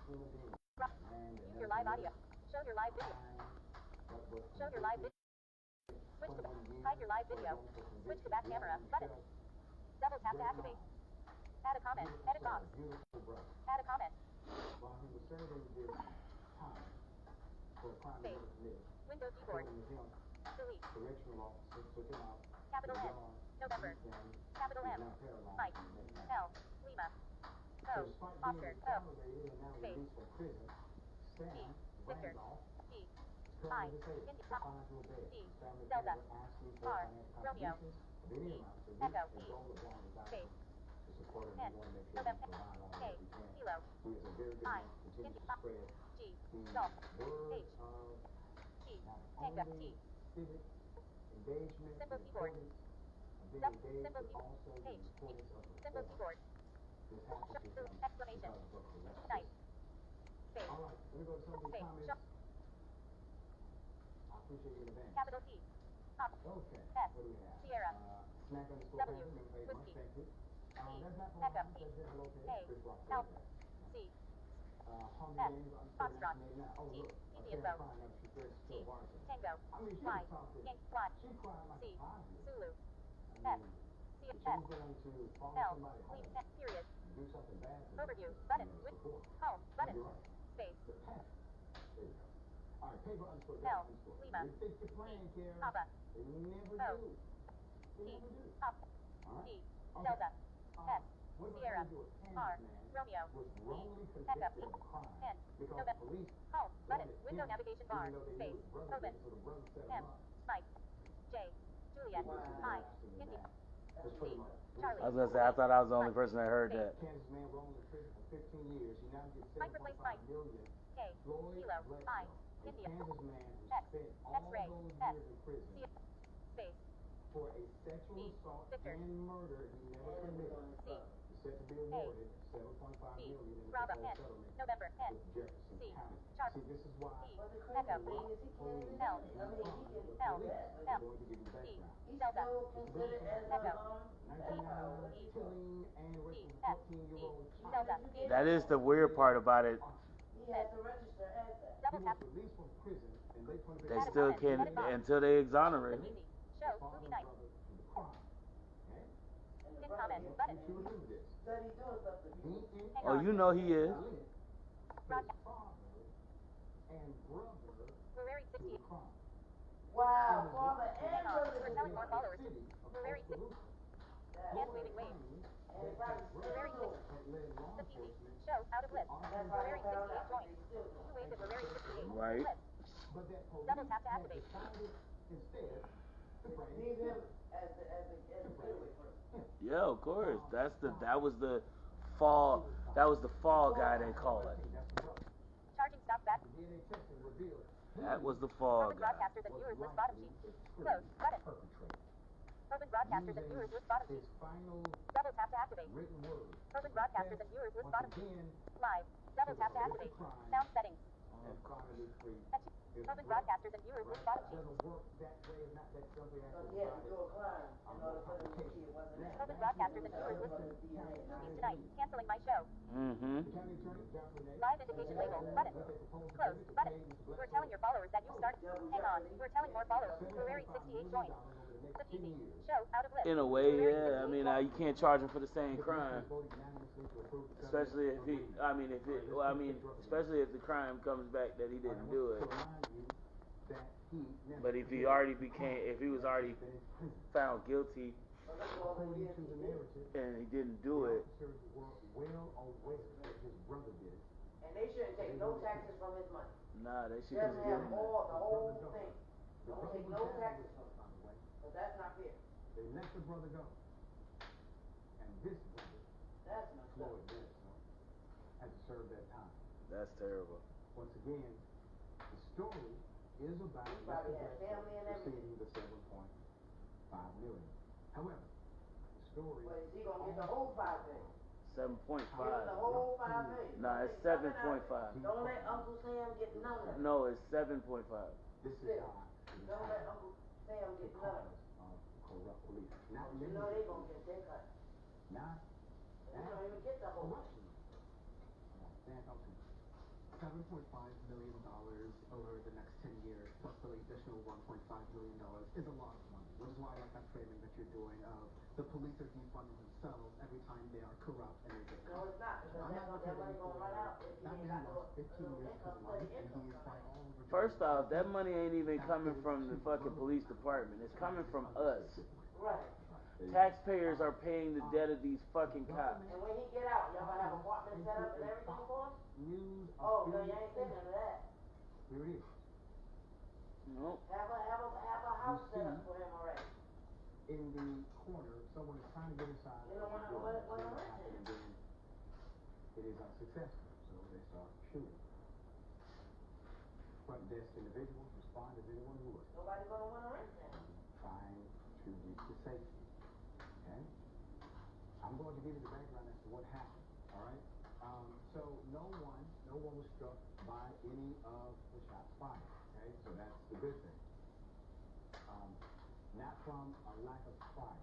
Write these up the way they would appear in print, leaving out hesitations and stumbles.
Use your live audio. Show your live video. Show your live video. Switch to hide your live video. Switch to back camera button. Double tap to activate. Add a comment. Edit box. Add a comment. Space. Window keyboard. Delete. Capital N. November. Capital M. Mike. L. Lima. O. Oscar. O. Space. T. Victor. T. I. India. D. Delta. R. Romeo. E. Echo. E. Space. N. November. K. Kilo. I. India. G. Golf. H. T. Tango. T. Symbol keyboard. Symbol keyboard. H. Symbol keyboard. Exclamation. Nice. Space. Space. Capital T. Up. S. Sierra. W. Whiskey. E. Echo. E. A. Alpha. C. F. Foxtrot. T. Indian bow. T. Tango. Y. Yank. Y. C. Zulu. F. C. F. L. Leave. F. Period. Overview. Button. With. Home. Button. Space. L. Lima. T. Papa. O. T. Up. T. Delta. S. Sierra. R. Romeo. E. Echo. E. N. November. Home. Button. Window navigation bar. Space. Open. M. Mike. J. Juliet. I. India. C. Charlie. I was gonna say I thought I was the only person that heard that. Mike replace Mike. K. Kilo. I. India. X. X-ray. S. C. Space. B. Victor. C. A. B. Bravo. N. November. N. C. Charlie. E. Echo. E. L. L. L. E. Delta. Echo. E. E. E. F. E. Delta. E. That is the weird part about it. Double tap. They still can't until they exonerate him. Show. Movie night. Pin comment. Button. Hang Oh, on. you know he is. Broadcast. We're wearing 60. Wow, Father, Hang on. We're telling more followers. We're wearing 60. Hands waving wave. We're wearing 60. The TV. Show. Out of list. We're wearing 68 joints. You waved that we're wearing 68. Right. List. Double tap to activate. Leave him as the getaway person. Yeah, of course. That was the fall guy they call it. Charging stop back. That was the fall Open guy. broadcasters and viewers list bottom sheet. Close. Button. Open broadcasters and viewers list bottom sheet. Double tap to activate. Open broadcasters and viewers list bottom sheet. Live. Double tap to activate. Sound settings. Open broadcasters and viewers list bottom sheet. Because he had to do a crime in order for them to see it wasn't that. Open broadcasters and viewers list. Movies tonight. Canceling my show. Mm-hmm. Live indication label. Button. Close. Button. We're telling your followers that you start. Hang on. We're telling more followers. We're wearing 68 joints. The TV. Show. Out of list. In a way, yeah. I mean, you can't charge him for the same crime. Especially if especially if the crime comes back that he didn't do it. But if he was already found guilty and he didn't do it. And they shouldn't take no taxes from his money. Nah, they should Just just give have him. the whole thing. Don't take no taxes from him. But that's not fair. They let the brother go. And this brother, That's not fair. Floyd Dennis, had to serve that time. That's terrible. Once again, the story is about He probably Mr. had family and receiving the 7.5 million. However, the story. But is he gonna get the whole 5 million? 7.5. Give him the whole 5 million. Nah, it's 7.5. Don't let Uncle Sam get none of it. No, it's 7.5. This is Still, why don't let Uncle Sam get none of it. corrupt police. Not You know they gonna get their cut. Not You don't even get the whole money. Stand up to $7.5 million over the next 10 years, plus the additional $1.5 million is a lot of money, which is why I like that framing that you're doing of the police are defunding themselves every time they are corrupt and they get No, caught. it's not, because that money gonna run out if you That ain't man got lost 15 no years to income, life, steady and he income is by coming in. all over. First off, that money ain't even coming from the fucking police department. It's coming from us. Right. Taxpayers are paying the debt of these fucking cops. And when he get out, y'all gonna have apartments set up and everything for him? News Oh, no, you ain't saying none of that. Here it is. Nope. Have a house set up for him already. In the corner, someone is trying to get inside. You don't wanna the what building, rent and then it is unsuccessful, so they start shooting. Front desk individuals respond as anyone would, Nobody gonna wanna rent that. trying to reach the safety. Okay? I'm going to give you the background as to what happened. All right? So no one was struck by any of the shots fired. Okay? So that's the good thing. Not from a lack of fire.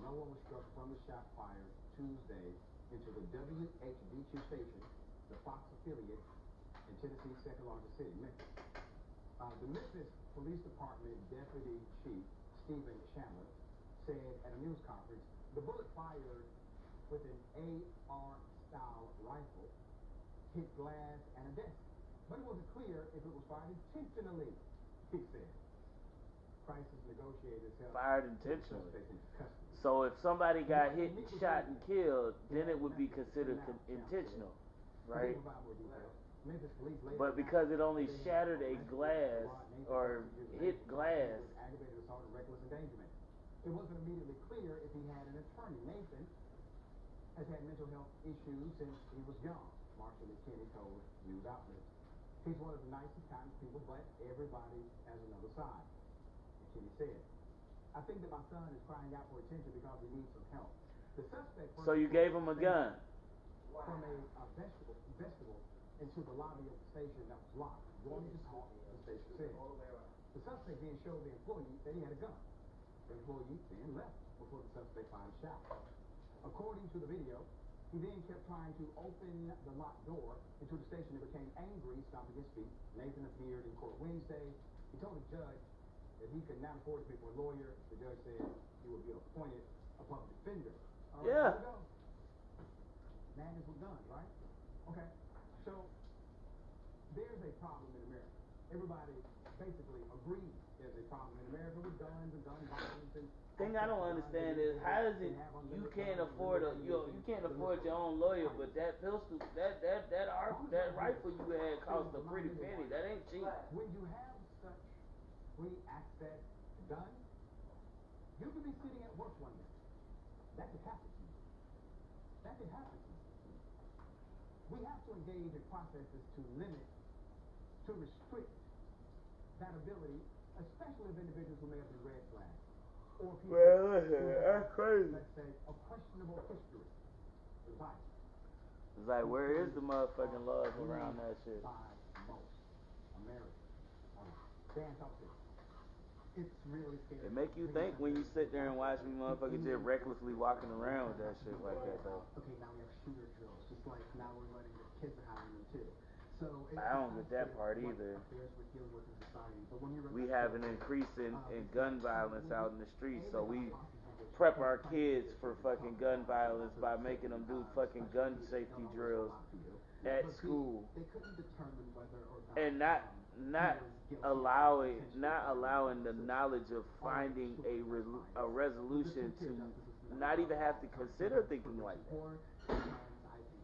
No one was struck from the shot fired Tuesday into the WHBQ station, the Fox affiliate, in Tennessee's second largest city, Memphis. The Memphis Police Department Deputy Chief Stephen Chandler said at a news conference, the bullet fired with an AR-style rifle hit glass and a desk. But it wasn't clear if it was fired intentionally, he said. Crisis negotiators held Fired intentionally. suspect into custody. So if somebody got hit, shot, and killed, then it would be considered intentional, right? But because it only shattered a glass or hit glass. Aggravated assault and reckless endangerment. It wasn't immediately clear if he had an attorney. Nathan has had mental health issues since he was young, Marshall McKinney told news outlets. He's one of the nicest, kindest people, but everybody has another side, McKinney said. I think that my son is crying out for attention because he needs some help. The suspect... So you gave him a gun? From a vestibule into the lobby of the station that was locked. Going to talk, the station said. The suspect then showed the employee that he had a gun. The employee then left before the suspect fired a shot. According to the video, he then kept trying to open the locked door into the station and became angry, stomping his feet. Nathan appeared in court Wednesday. He told the judge that he could not afford to pay for a lawyer. The judge said he would be appointed a public defender. All right, Yeah. here we go. Madness with guns, right? Okay. So there's a problem in America. Everybody basically agrees there's a problem in America with guns and gun violence and... Thing I don't understand is how is it you can't afford you can't afford your own lawyer, but that pistol that rifle you had cost a pretty penny. That ain't cheap. When you have such free access to guns, you could be sitting at work one day. That could happen to you. That could happen to you. We have to engage in processes to limit, to restrict that ability, especially of individuals who may have been red flagged. Or people That's crazy. let's say, a questionable history. Right. It's like, where is the motherfucking love around that shit? By most Americans. Dan, talk to me. It's really scary. It make you think when you sit there and watch me motherfuckers just recklessly walking around with that shit like that though. Okay, now we have shooter drills, just like now we're letting the kids are having them too. So I don't get that part either. We have an increase in gun violence out in the streets, so we prep our kids for fucking gun violence by making them do fucking gun safety drills at school, and not allowing the knowledge of finding a resolution to not even have to consider thinking like that,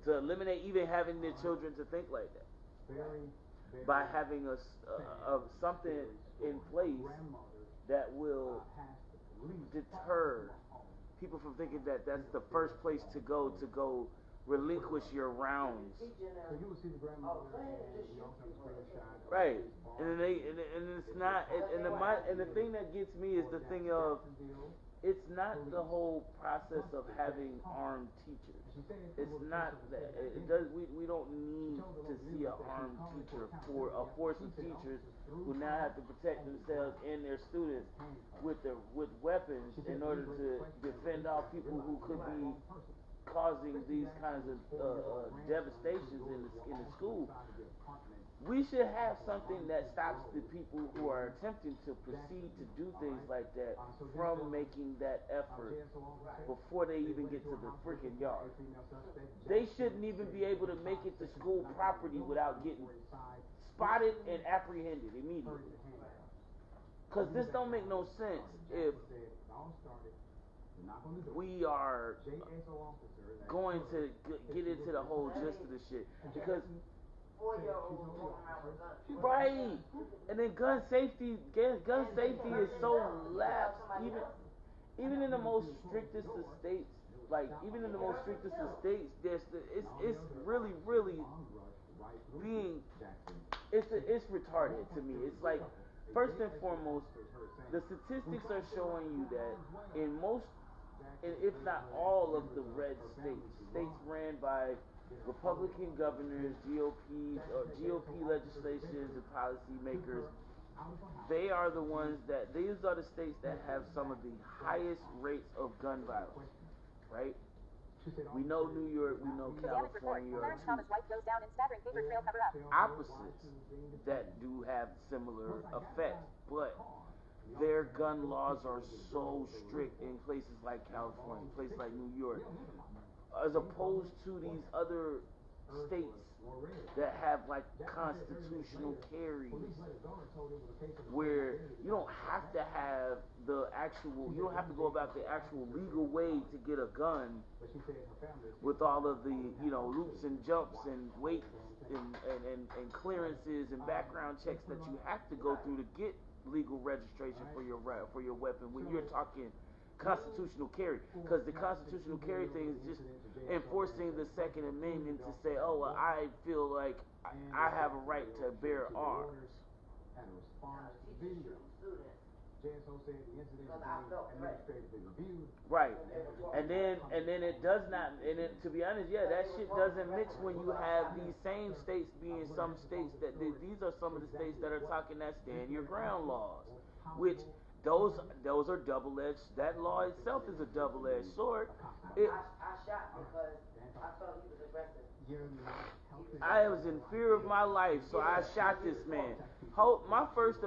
to eliminate even having their children to think like that, by having something in place that will deter people from thinking that that's the first place to go relinquish your rounds. Right, and it's not, and the thing that gets me is the thing of, it's not the whole process of having armed teachers. It's not that. We don't need to see an armed teacher for a force of teachers who now have to protect themselves and their students with weapons in order to defend off people who could be causing these kinds of devastations in the school. We should have something that stops the people who are attempting to proceed to do things like that from making that effort before they even get to the freaking yard. They shouldn't even be able to make it to school property without getting spotted and apprehended immediately. Because this don't make no sense if we are going to get into the whole gist of this shit. Because 4-year-olds walking around with guns. right, and then gun safety is so lax. Even in the most strictest of states, like even in the most strictest of states, it's really being it's retarded to me. It's like first and foremost, the statistics are showing you that in most, if not all of the red states ran by Republican governors, GOP legislations and policymakers, they are the ones these are the states that have some of the highest rates of gun violence, right? We know New York, we know California are two opposites that do have similar effects, but their gun laws are so strict in places like California, places like New York, as opposed to these other states that have like constitutional carries where you don't have to have you don't have to go about the actual legal way to get a gun with all of the, loops and jumps and weights and clearances and background checks that you have to go through to get legal registration for your weapon when you're talking constitutional carry, because the constitutional carry thing is just enforcing the Second Amendment to say, oh, well, I feel like I have a right to bear arms. Right, and then it does not, and it, to be honest, yeah, that shit doesn't mix when you have these same states being some states that these are some of the states that are talking that stand your ground laws, which those are double-edged. That law itself is a double-edged sword. I shot because I thought he was aggressive. I was in fear of my life, so I shot this man. My first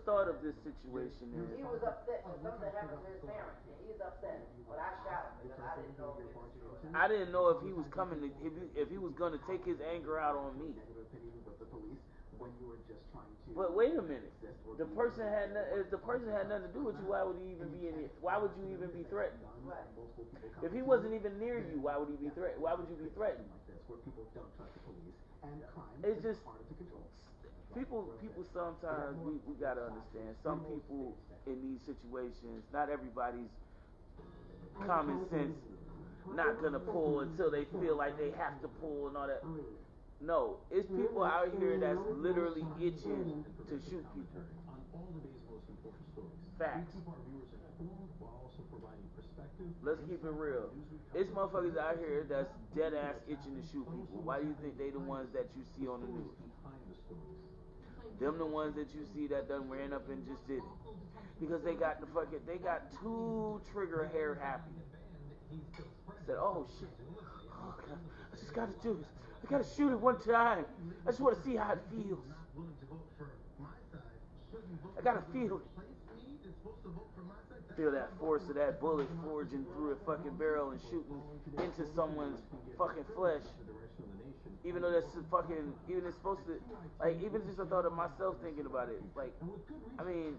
thought of this situation is he was upset because something happened to his parents, and he was upset. But I shot him because I didn't know if it was true. I didn't know if he was coming to, if he was going to take his anger out on me. But wait a minute. If the person had nothing to do with you, why would he even be in it? Why would you even be threatened? If he wasn't even near you, why would he be threatened? Why would you be threatened? It's just people sometimes we gotta understand. Some people in these situations, not everybody's common sense not gonna pull until they feel like they have to pull and all that. No, it's people out here that's literally itching to shoot people. Facts. Let's keep it real. It's motherfuckers out here that's dead ass itching to shoot people. Why do you think they the ones that you see on the news? Them the ones that you see that done ran up and just did it. Because they got too trigger hair happy. Said, oh shit. Oh God, I just gotta do this. I gotta shoot it one time. I just wanna see how it feels. I gotta feel it. Feel that force of that bullet forging through a fucking barrel and shooting into someone's fucking flesh. Even though that's fucking, even it's supposed to, like, even just the thought of myself thinking about it, like, I mean,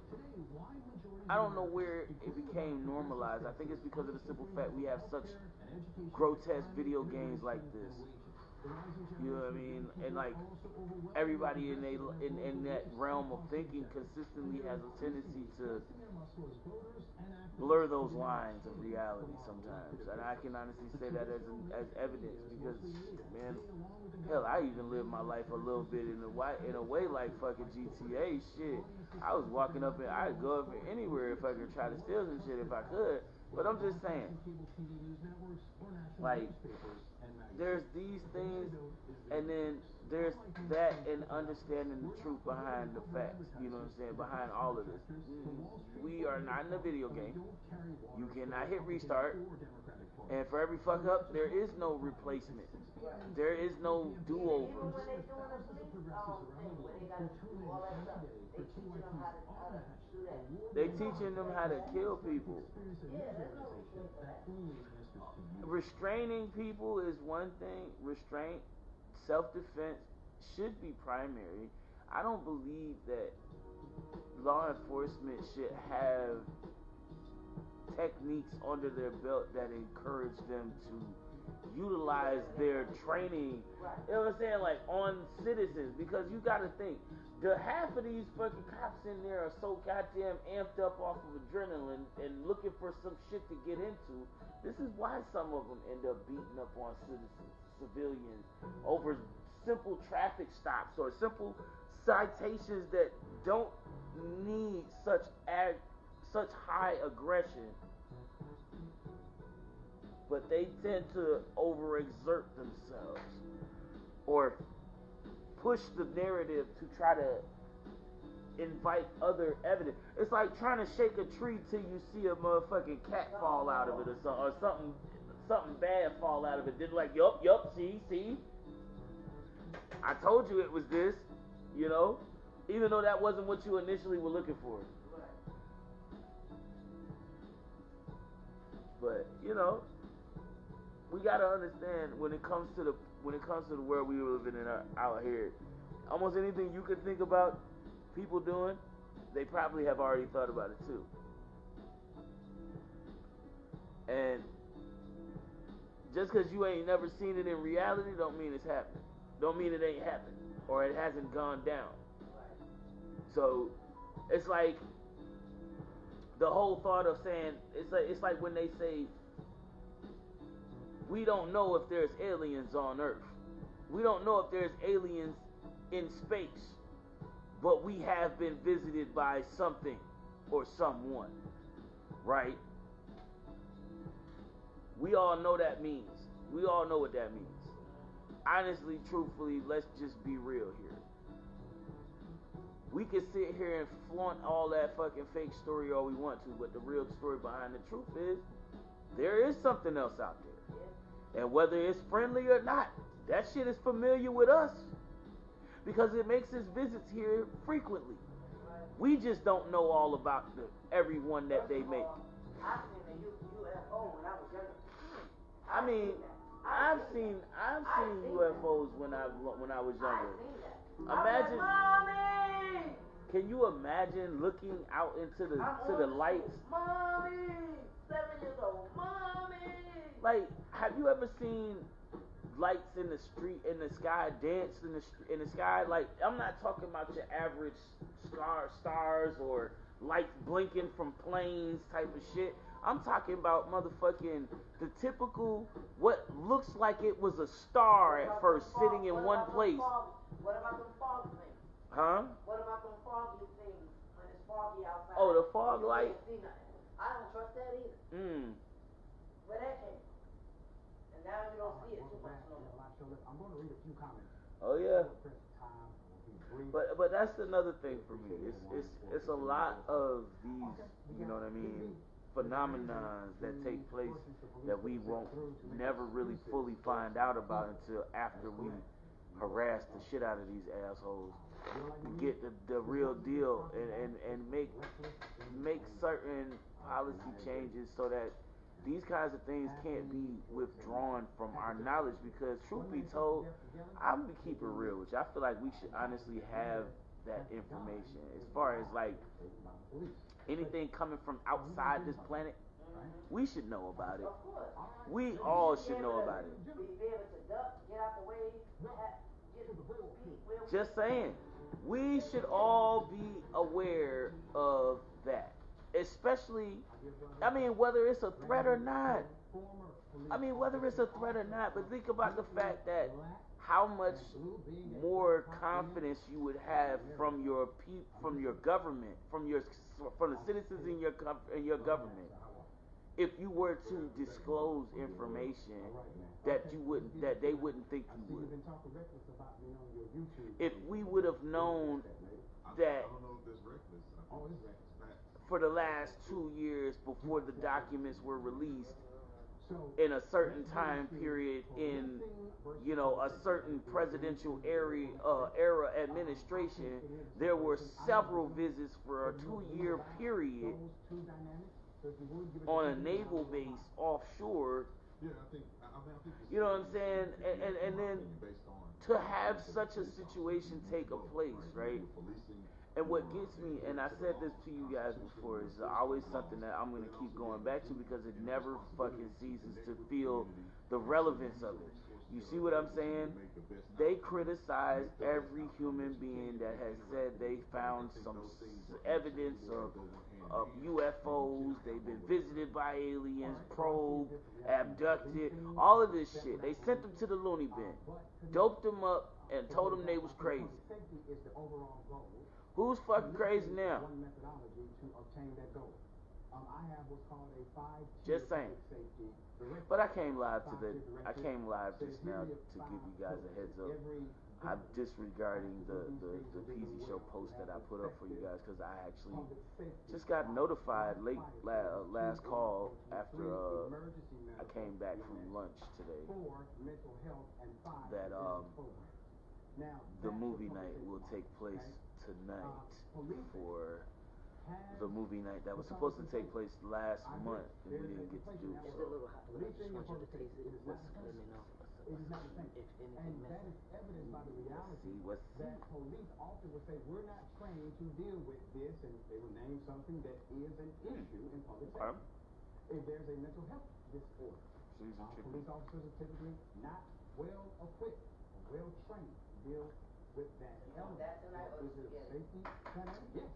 I don't know where it became normalized. I think it's because of the simple fact we have such grotesque video games like this. You know what I mean? And like everybody in that realm of thinking consistently has a tendency to blur those lines of reality sometimes. And I can honestly say that as evidence because, man, hell, I even lived my life a little bit in a way like fucking GTA shit. I was walking up and I'd go up anywhere if I could try to steal some shit if I could. But I'm just saying, like, there's these things, and then there's that and understanding the truth behind the facts. You know what I'm saying? Behind all of this, we are not in a video game. You cannot hit restart, and for every fuck up, there is no replacement. There is no do-over. Even when they doing the police thing, when they got to do all that stuff, they teaching them how to do that. They teaching them how to kill people. Yeah, there's no reason for that. Restraining people is one thing. Restraint, self-defense should be primary. I don't believe that law enforcement should have techniques under their belt that encourage them to utilize their training, you know what I'm saying, like on citizens, because you gotta think, the half of these fucking cops in there are so goddamn amped up off of adrenaline and looking for some shit to get into. This is why some of them end up beating up on civilians over simple traffic stops or simple citations that don't need such high aggression, but they tend to overexert themselves or push the narrative to try to invite other evidence. It's like trying to shake a tree till you see a motherfucking cat fall out of it or something bad fall out of it. Then like, yup, see, I told you it was this, you know, even though that wasn't what you initially were looking for. But you know, we gotta understand when it comes to the world we live in out here, almost anything you could think about people doing, they probably have already thought about it too. And just because you ain't never seen it in reality, don't mean it's happening. Don't mean it ain't happened or it hasn't gone down. So it's like the whole thought of saying it's like when they say we don't know if there's aliens on Earth. We don't know if there's aliens in space, but we have been visited by something or someone, right? We all know that means. We all know what that means. Honestly, truthfully, let's just be real here. We can sit here and flaunt all that fucking fake story all we want to, but the real story behind the truth is there is something else out there. And whether it's friendly or not, that shit is familiar with us because it makes its visits here frequently. We just don't know all about everyone that they make. I seen the UFO when I was younger. I mean, I've seen UFOs when I was younger. Imagine, Mommy! can you imagine looking out into the lights? Mommy! 7 years old. Mommy! Like, have you ever seen lights in the street, in the sky, dance in the sky? Like, I'm not talking about your average stars or lights blinking from planes type of shit. I'm talking about motherfucking the typical, what looks like it was a star at first sitting in one place. What about them fog things? Huh? What about them foggy things when it's foggy outside? Oh, the fog light? I don't trust that either. Where that came from? And now you don't see it too much no more. I'm going to read a few comments. Oh yeah. But that's another thing for me. It's a lot of these, you know what I mean, phenomenons that take place that we won't never really fully find out about until after we harass the shit out of these assholes, get the real deal and make certain policy changes so that these kinds of things can't be withdrawn from our knowledge, because truth be told, I'm gonna keep it real with you. I feel like we should honestly have that information as far as like anything coming from outside this planet. We should know about it. We all should know about it. Be able to duck, get out the way, just saying, we should all be aware of that. Especially, I mean, whether it's a threat or not. But think about the fact that how much more confidence you would have from your government, from the citizens in your government. if you were to disclose information that they wouldn't think you would. If we would have known that for the last 2 years before the documents were released, in a certain time period in a certain presidential era administration, there were several visits for a 2-year period on a naval base offshore. You know what I'm saying? And then to have such a situation take a place, right? And what gets me, and I said this to you guys before, is always something that I'm going to keep going back to because it never fucking ceases to feel the relevance of it. You see what I'm saying? They criticize every human being that has said they found some evidence of UFOs, they've been visited by aliens, probed, abducted, all of this shit. They sent them to the loony bin, doped them up, and told them they was crazy. Who's fucking crazy now? Just saying. But I came live just now to give you guys a heads up. I'm disregarding the Peasy Show post that I put up for you guys because I actually just got notified late last call after I came back from lunch today that the movie night will take place tonight for the movie night that was supposed to take place last month and we didn't get to do so. It's a little hot, but I just want you to taste it. Let me know if anything missing. See what's that police often would say, we're not trained to deal with this, and they will name something that is an issue in public safety. If there's a mental health disorder, police officers are typically not well equipped or well trained to deal with that element. Is it a safety dynamic? Yes.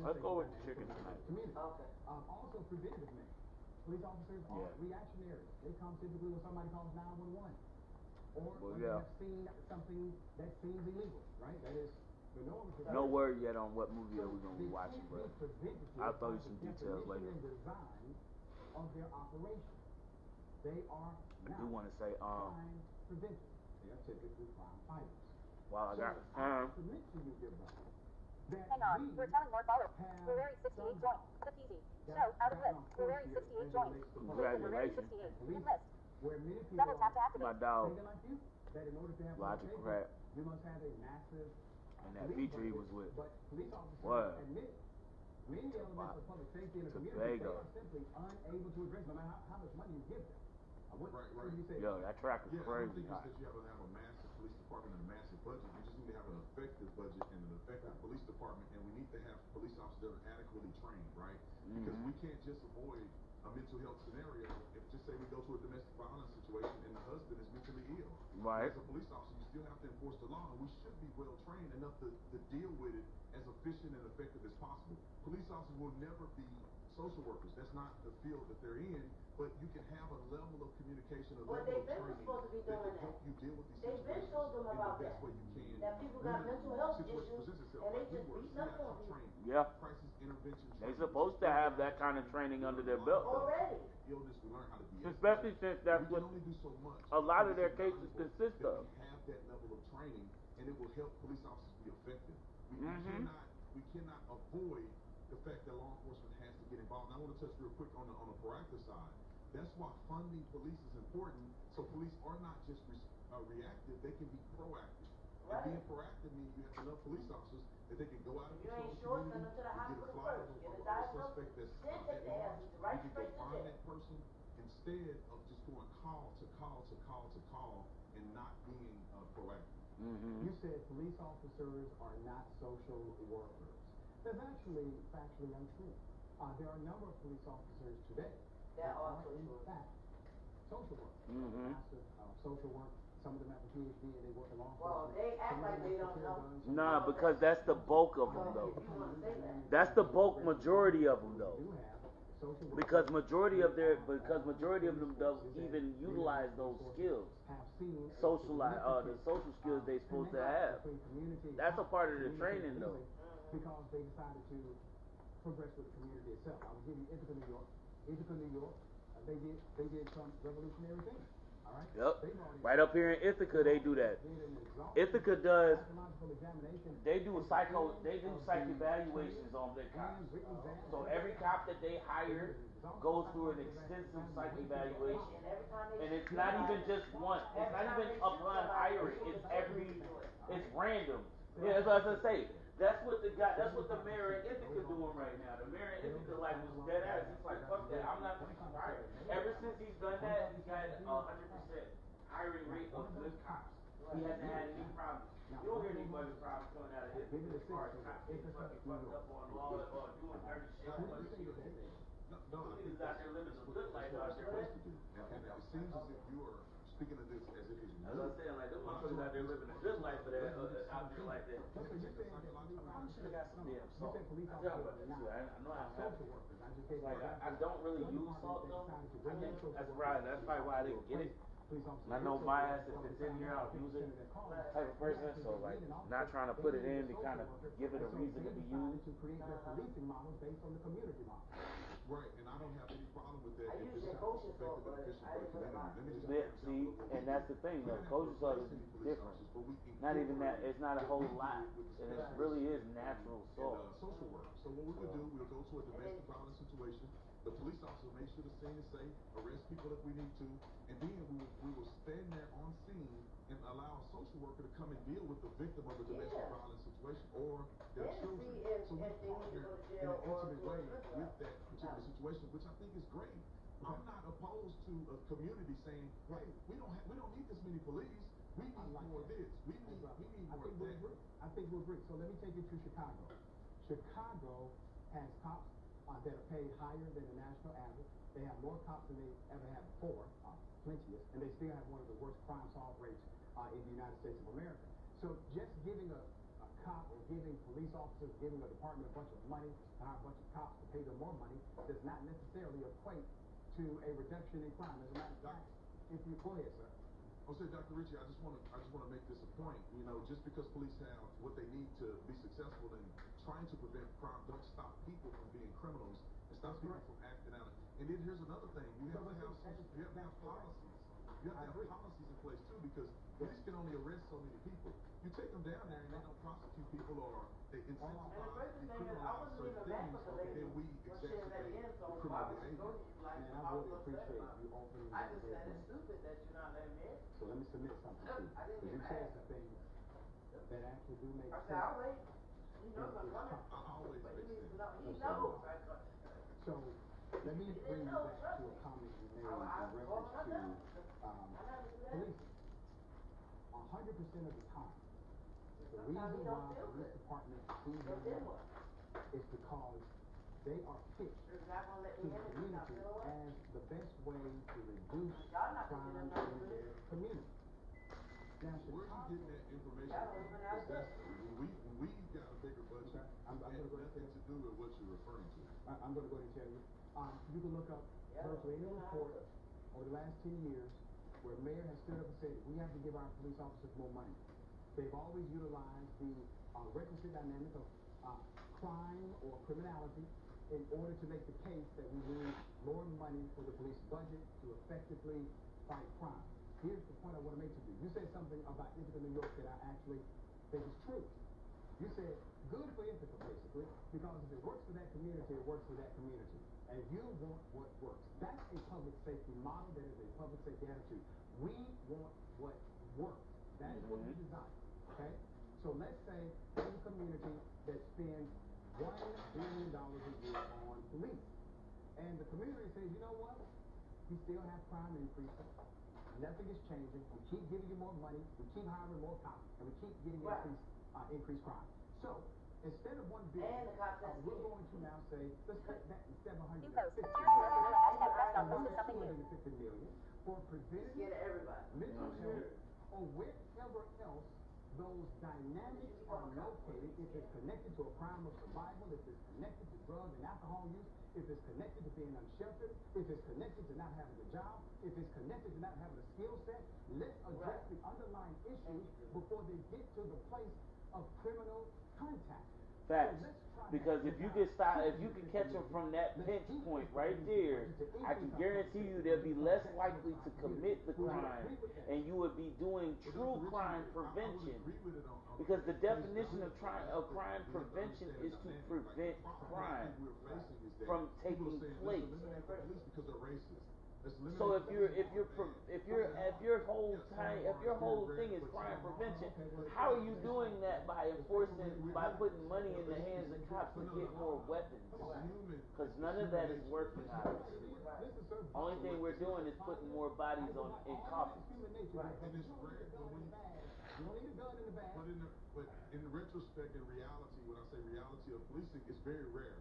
Let's go with the chicken tonight. Community. Okay. Also preventative measures. Police officers are reactionary. They come typically when somebody calls 911. Or when they have seen something that seems illegal, right? That is the norm. No word yet on what movie we're going to be watching, but I'll throw you some details later. Design of their operation. They are I do want to say, crime preventers. They are typically crime fighters. While I got Hang on, we're telling more followers. We're wearing 68 joints. The Peasy Show out of list. We're wearing 68 joints. We're wearing 68. In list. Double tap to activate. my dog, that in order to have Logic Crap, you must have a massive and that feature he was with. But police officers What? admit many elements of public safety in the community, they are simply unable to address no matter how much money you give them. What do you say? Yo, that track is crazy. I think it's that you have to have a massive police department and a massive budget. You just need to have an effective budget and an effective police department, and we need to have police officers that are adequately trained, right? Because we can't just avoid a mental health scenario. If just say we go to a domestic violence situation and the husband is mentally ill, Right. as a police officer, you still have to enforce the law, and we should be well trained enough to deal with it as efficient and effective as possible. Police officers will never be social workers. That's not the field that they're in, but you can have a level of communication, a level of training supposed to be that doing can help you deal with these They've been situations told them in about the best that. way you can. That people got mental health Situation issues, presents itself and they like we just were. beating We up have on to people. train. Yeah. Crisis intervention They training. supposed to have that kind of training under their belt, though. Already. Illness, we learn how to de-escalate. Especially since that's We what can only do so much. a lot of their It's cases valuable consist that of. We have that level of training, and it will help police officers be effective. We cannot avoid the fact that law enforcement has to get involved. And I want to touch real quick on the proactive side. That's why funding police is important. So police are not just reactive; they can be proactive. Right. And being proactive means you have enough police officers that they can go out and If you patrol ain't the sure, community, send them to the get a hospital flyer first. Get a of a diagnosis. suspect that's Then at take their large. asses right You can straight go to find jail. that person instead of just going call to call to call to call and not being proactive. You said police officers are not social workers. That's actually factually untrue. There are a number of police officers today That are in social fact social workers. Massive social work. Some of them have a PhD and they work in law enforcement. Well, they act like they don't know. Nah, because that's the bulk of them, though. If you want to say that. That's the bulk majority of them, though. Because majority of them don't even utilize those skills. The social skills they supposed to have. That's a part of the training, though. Because they decided to progress with the community itself. I will give you Ithaca, New York. Ithaca, New York, they did some revolutionary things. All right. Yep. Right up here in Ithaca, they do that. Ithaca does. They do psych evaluations on their cops. So every cop that they hire goes through an extensive psych evaluation, and it's not even just one. It's not even upon hiring. It's random. Yeah, that's what I was gonna say. That's what the mayor in Ithaca doing right now. The mayor in Ithaca was dead ass. He's like, fuck that. I'm not fixing to hire. Ever since he's done that, he's had 100% hiring rate of good cops. He hasn't had any problems. You don't hear any fucking problems coming out of Ithaca as far as cops getting fucking fucked up on law or doing dirty shit. No, I think out there living the good life out there. and it seems as if you are speaking of this as if it's As I was saying, like, them motherfuckers out there living a good life for that, out there like that. I should have got some damn salt. I know I have to. Like, I don't really use salt though. That's probably why I didn't get it. And I know my ass, if it's in here, I'll use it type of person. So, like, not trying to put it in to kind of give it a reason to be used. Right, and I don't have any problem with that. I if use it's kosher effective salt, and but efficient I for the didn't put a lot. community. Let me just Yeah, see, and that's the thing though. Kosher salt is different. Not even that. It's not a whole lot, and it really is natural salt. Social work. So what we would do, we'll go to a domestic violence situation. The police officer will make sure the scene is safe, arrest people if we need to, and then we will stand there on scene and allow a social worker to come and deal with the victim of the domestic violence situation or their children. So we partner in an intimate way with that particular situation, which I think is great. I'm not opposed to a community saying, hey, we don't need this many police. We need more of this. We need more of that. I think we're great. So let me take you to Chicago. Chicago has cops that are paid higher than the national average. They have more cops than they ever had before, plenteous, and they still have one of the worst crime solve rates in the United States of America. So just giving a cop or giving police officers, giving a department a bunch of money to hire a bunch of cops to pay them more money does not necessarily equate to a reduction in crime. As a matter of fact, if you go ahead, sir. I'll say, Dr. Ritchie, I just want to make this a point. You know, just because police have what they need to be successful in trying to prevent crime, don't stop people from being criminals and stop people from acting out. And then here's another thing: you have to have policies. You have to have policies in place too, because police can only arrest so many people. You take them down there and they don't prosecute people, or they incentivize and criminalize certain things, then we exacerbate the criminal behavior. Man, I really appreciate you opening I that just door said for it's me. stupid that you're not letting me in. So let me submit something to you. I didn't Because you get said mad. some things that actually do make I sense. said, I'll wait. He knows I'm coming. I always But he make needs to sense. know. He knows. So let me bring you back to a comment you made in reference to policing. 100% of the time, the reason why police departments do their work is because they are pitched to the community as the best way to reduce crime in their community. Now, Where are you getting that information from? Because that's we got a bigger budget. I'm going to go nothing to do with what you're referring to. I'm going to go ahead and tell you. You can look up virtually any report over the last 10 years where a mayor has stood up and said, we have to give our police officers more money. They've always utilized the requisite dynamic of crime or criminality in order to make the case that we need more money for the police budget to effectively fight crime. Here's the point I want to make to you. You said something about Ithaca, New York that I actually think is true. You said, good for Ithaca, basically, because if it works for that community, it works for that community. And you want what works. That's a public safety model. That is a public safety attitude. We want what works. That is what we desire. Okay? So let's say there's a community that spends $1 billion a year on police. And the community says, you know what? We still have crime increasing. Nothing is changing. We keep giving you more money. We keep hiring more cops. And we keep getting increased crime. So, instead of $1 billion, we're going to now say, let's cut that to $750 million for preventative, mental health, or wherever else those dynamics are located. If it's connected to a crime of survival, if it's connected to drug and alcohol use, if it's connected to being unsheltered, if it's connected to not having a job, if it's connected to not having a skill set, let's address the underlying issues before they get to the place of criminal contact. Facts. So let's try Because if you can stop, if you can catch them from that pinch point right there, I can guarantee you they'll be less likely to commit the crime, and you would be doing true crime prevention. Because the definition of crime prevention is to prevent crime from taking place. Because they're racist. So if your whole thing is crime prevention, how are you doing that by putting money in the hands of cops to get more weapons? Because none of that is working out. Only thing we're doing is putting more bodies in coffins. And it's rare, but in retrospect, in reality, when I say reality of policing, it's very rare.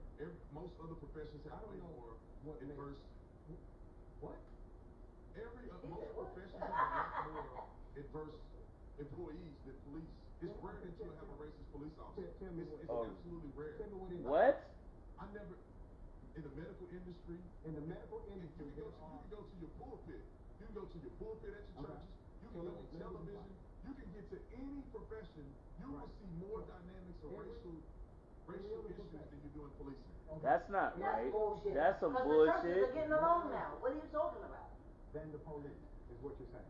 Most other professions have way more adverse. What? Most professions have a lot more adverse employees than police. It's rare that you'll have a racist police officer. It's absolutely rare. What? I never, in the medical industry, In the medical industry, you can go to your pulpit. You can go to your pulpit at your churches. You can go on television. You can get to any profession. You will see more dynamics of racial issues than you do in policing. That's not right. That's bullshit. That's some Because the churches bullshit. are getting along now. What are you talking about? than the police, is what you're saying.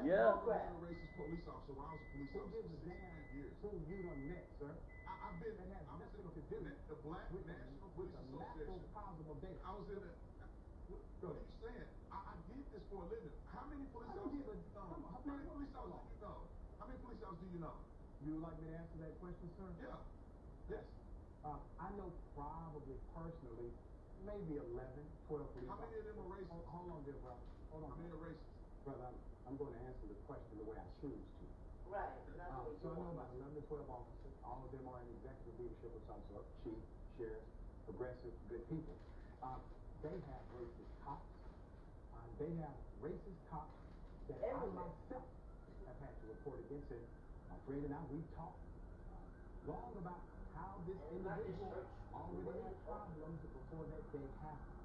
Yeah. I've been a racist police officer when I was a police Who officer gives for a damn 16 years. who you done met, sir? I was in the Black National Police Association. I was in the. What are you saying? I did this for a living. How many police officers do you know? How many police officers do you know? How many police officers do you know? You would like me to answer that question, sir? Yeah. Yes. I know probably personally, maybe 11, 12 police How many of them are racist? Hold on, dear brother. Hold on. How many are racist? Brother, I'm going to answer the question the way I choose to. Right. That's what So I you know want. about 11 to 12 officers. All of them are in executive leadership of some sort. Chief, sheriff, progressive, good people. They have racist cops. They have racist cops that I myself have had to report against. And my friend and I, we've talked long about how this individual already had problems before that day happened.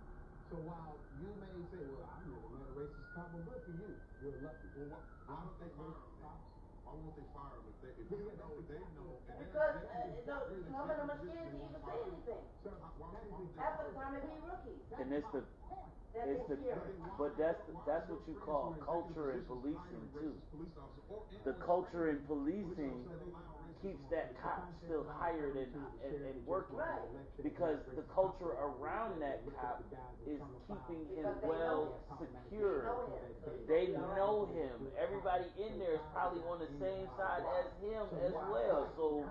So while you may say, well, I never met a racist cop, well, good for you. You're lucky. Well, why don't they fire them then? Why won't they fire them if you know they know? And Because some of them are scared to even say anything. Sir, Half of the time they be rookies. And but that's what you call culture in policing too. The culture in policing keeps that cop still hired and working, because the culture around that cop is keeping him well secure. They know him. Everybody in there is probably on the same side as him as well. So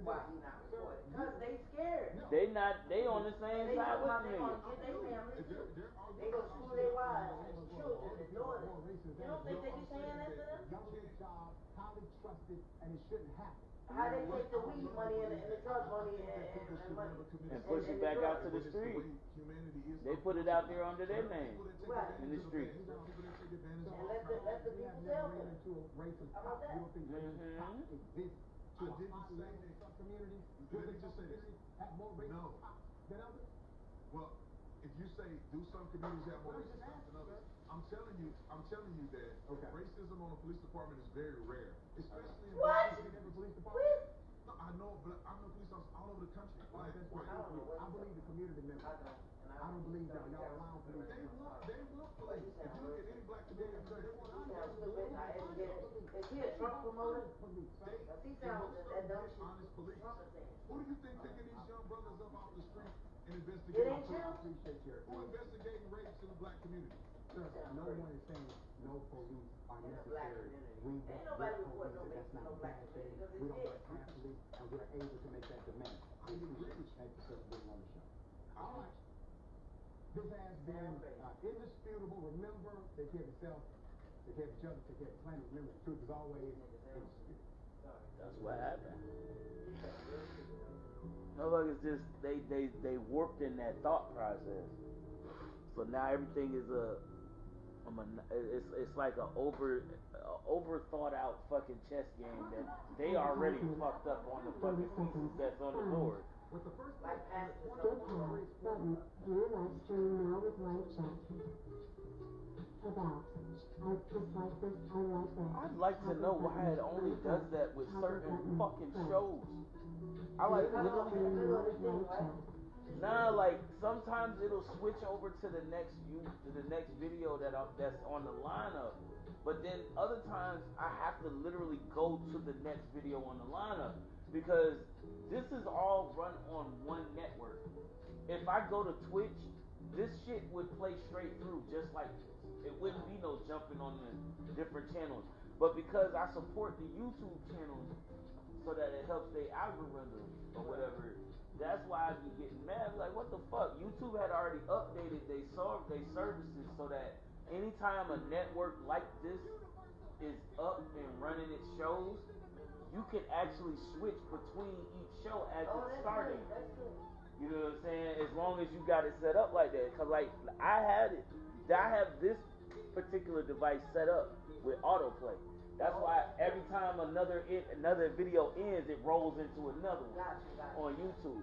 Why he not reported? Because they scared. they on the same They side talking about with they me. gonna get their families too. They gonna school their wives and children and daughters. You don't think they be saying that to them? Government job, highly trusted, and it shouldn't happen. How they take the weed money and the drug money and money And push it back out to the street. They put it out there under their name in the street. And let the people tell them. How about that? You don't think racist cops exist to a high level in some communities? Let me just say this. Have more racist No. cops than others? Well, if you say do some communities have more racist cops than others, I'm telling you that racism on a police department is very rare, especially in What? every police department. No, I know, but I know police officers all over the country. Black, That's white. what I believe the community members. I don't believe y'all allow police. They want police. If you look at any black community, they want He sounds stupid. Is he a Trump promoter? Does he sound that dumb shit? honest police. Trump is saying. Who do you think picking these young brothers up off the street and It investigating? ain't you? Who investigating rapes in the black community? Sir, no one is saying no police are In the black necessary. community. We Ain't want nobody good reporting no police, rapes that's in not no a black bad community thing. because We it's don't it. like half police, and we're able to make that demand. I agree. Thank you, sir, for being on the show. All right. This has been indisputable. Remember, take care of yourself, take care of each other, take care of the planet. Remember, the truth is always indisputable. That's what happened. Motherfuckers just they warped in that thought process. So now everything is it's like a over thought out fucking chess game that they already fucked up on the fucking pieces that's on the board. With the first Like in the pastors 20 don't do Good button. View live stream now with live chat. About. I dislike this. I like that. I'd like to know why it only does that with certain fucking shows. I like literally. Nah, like sometimes it'll switch over to the next video that's on the lineup, but then other times I have to literally go to the next video on the lineup because this is all run on one network. If I go to Twitch, this shit would play straight through just like this. It wouldn't be no jumping on the different channels. But because I support the YouTube channels so that it helps their algorithm or whatever, that's why I be getting mad. Like, what the fuck? YouTube had already updated their services so that anytime a network like this is up and running its shows, you can actually switch between each show as it's starting. That's good. You know what I'm saying? As long as you got it set up like that. Cause like I have this particular device set up with autoplay. That's why every time another video ends, it rolls into another one on YouTube.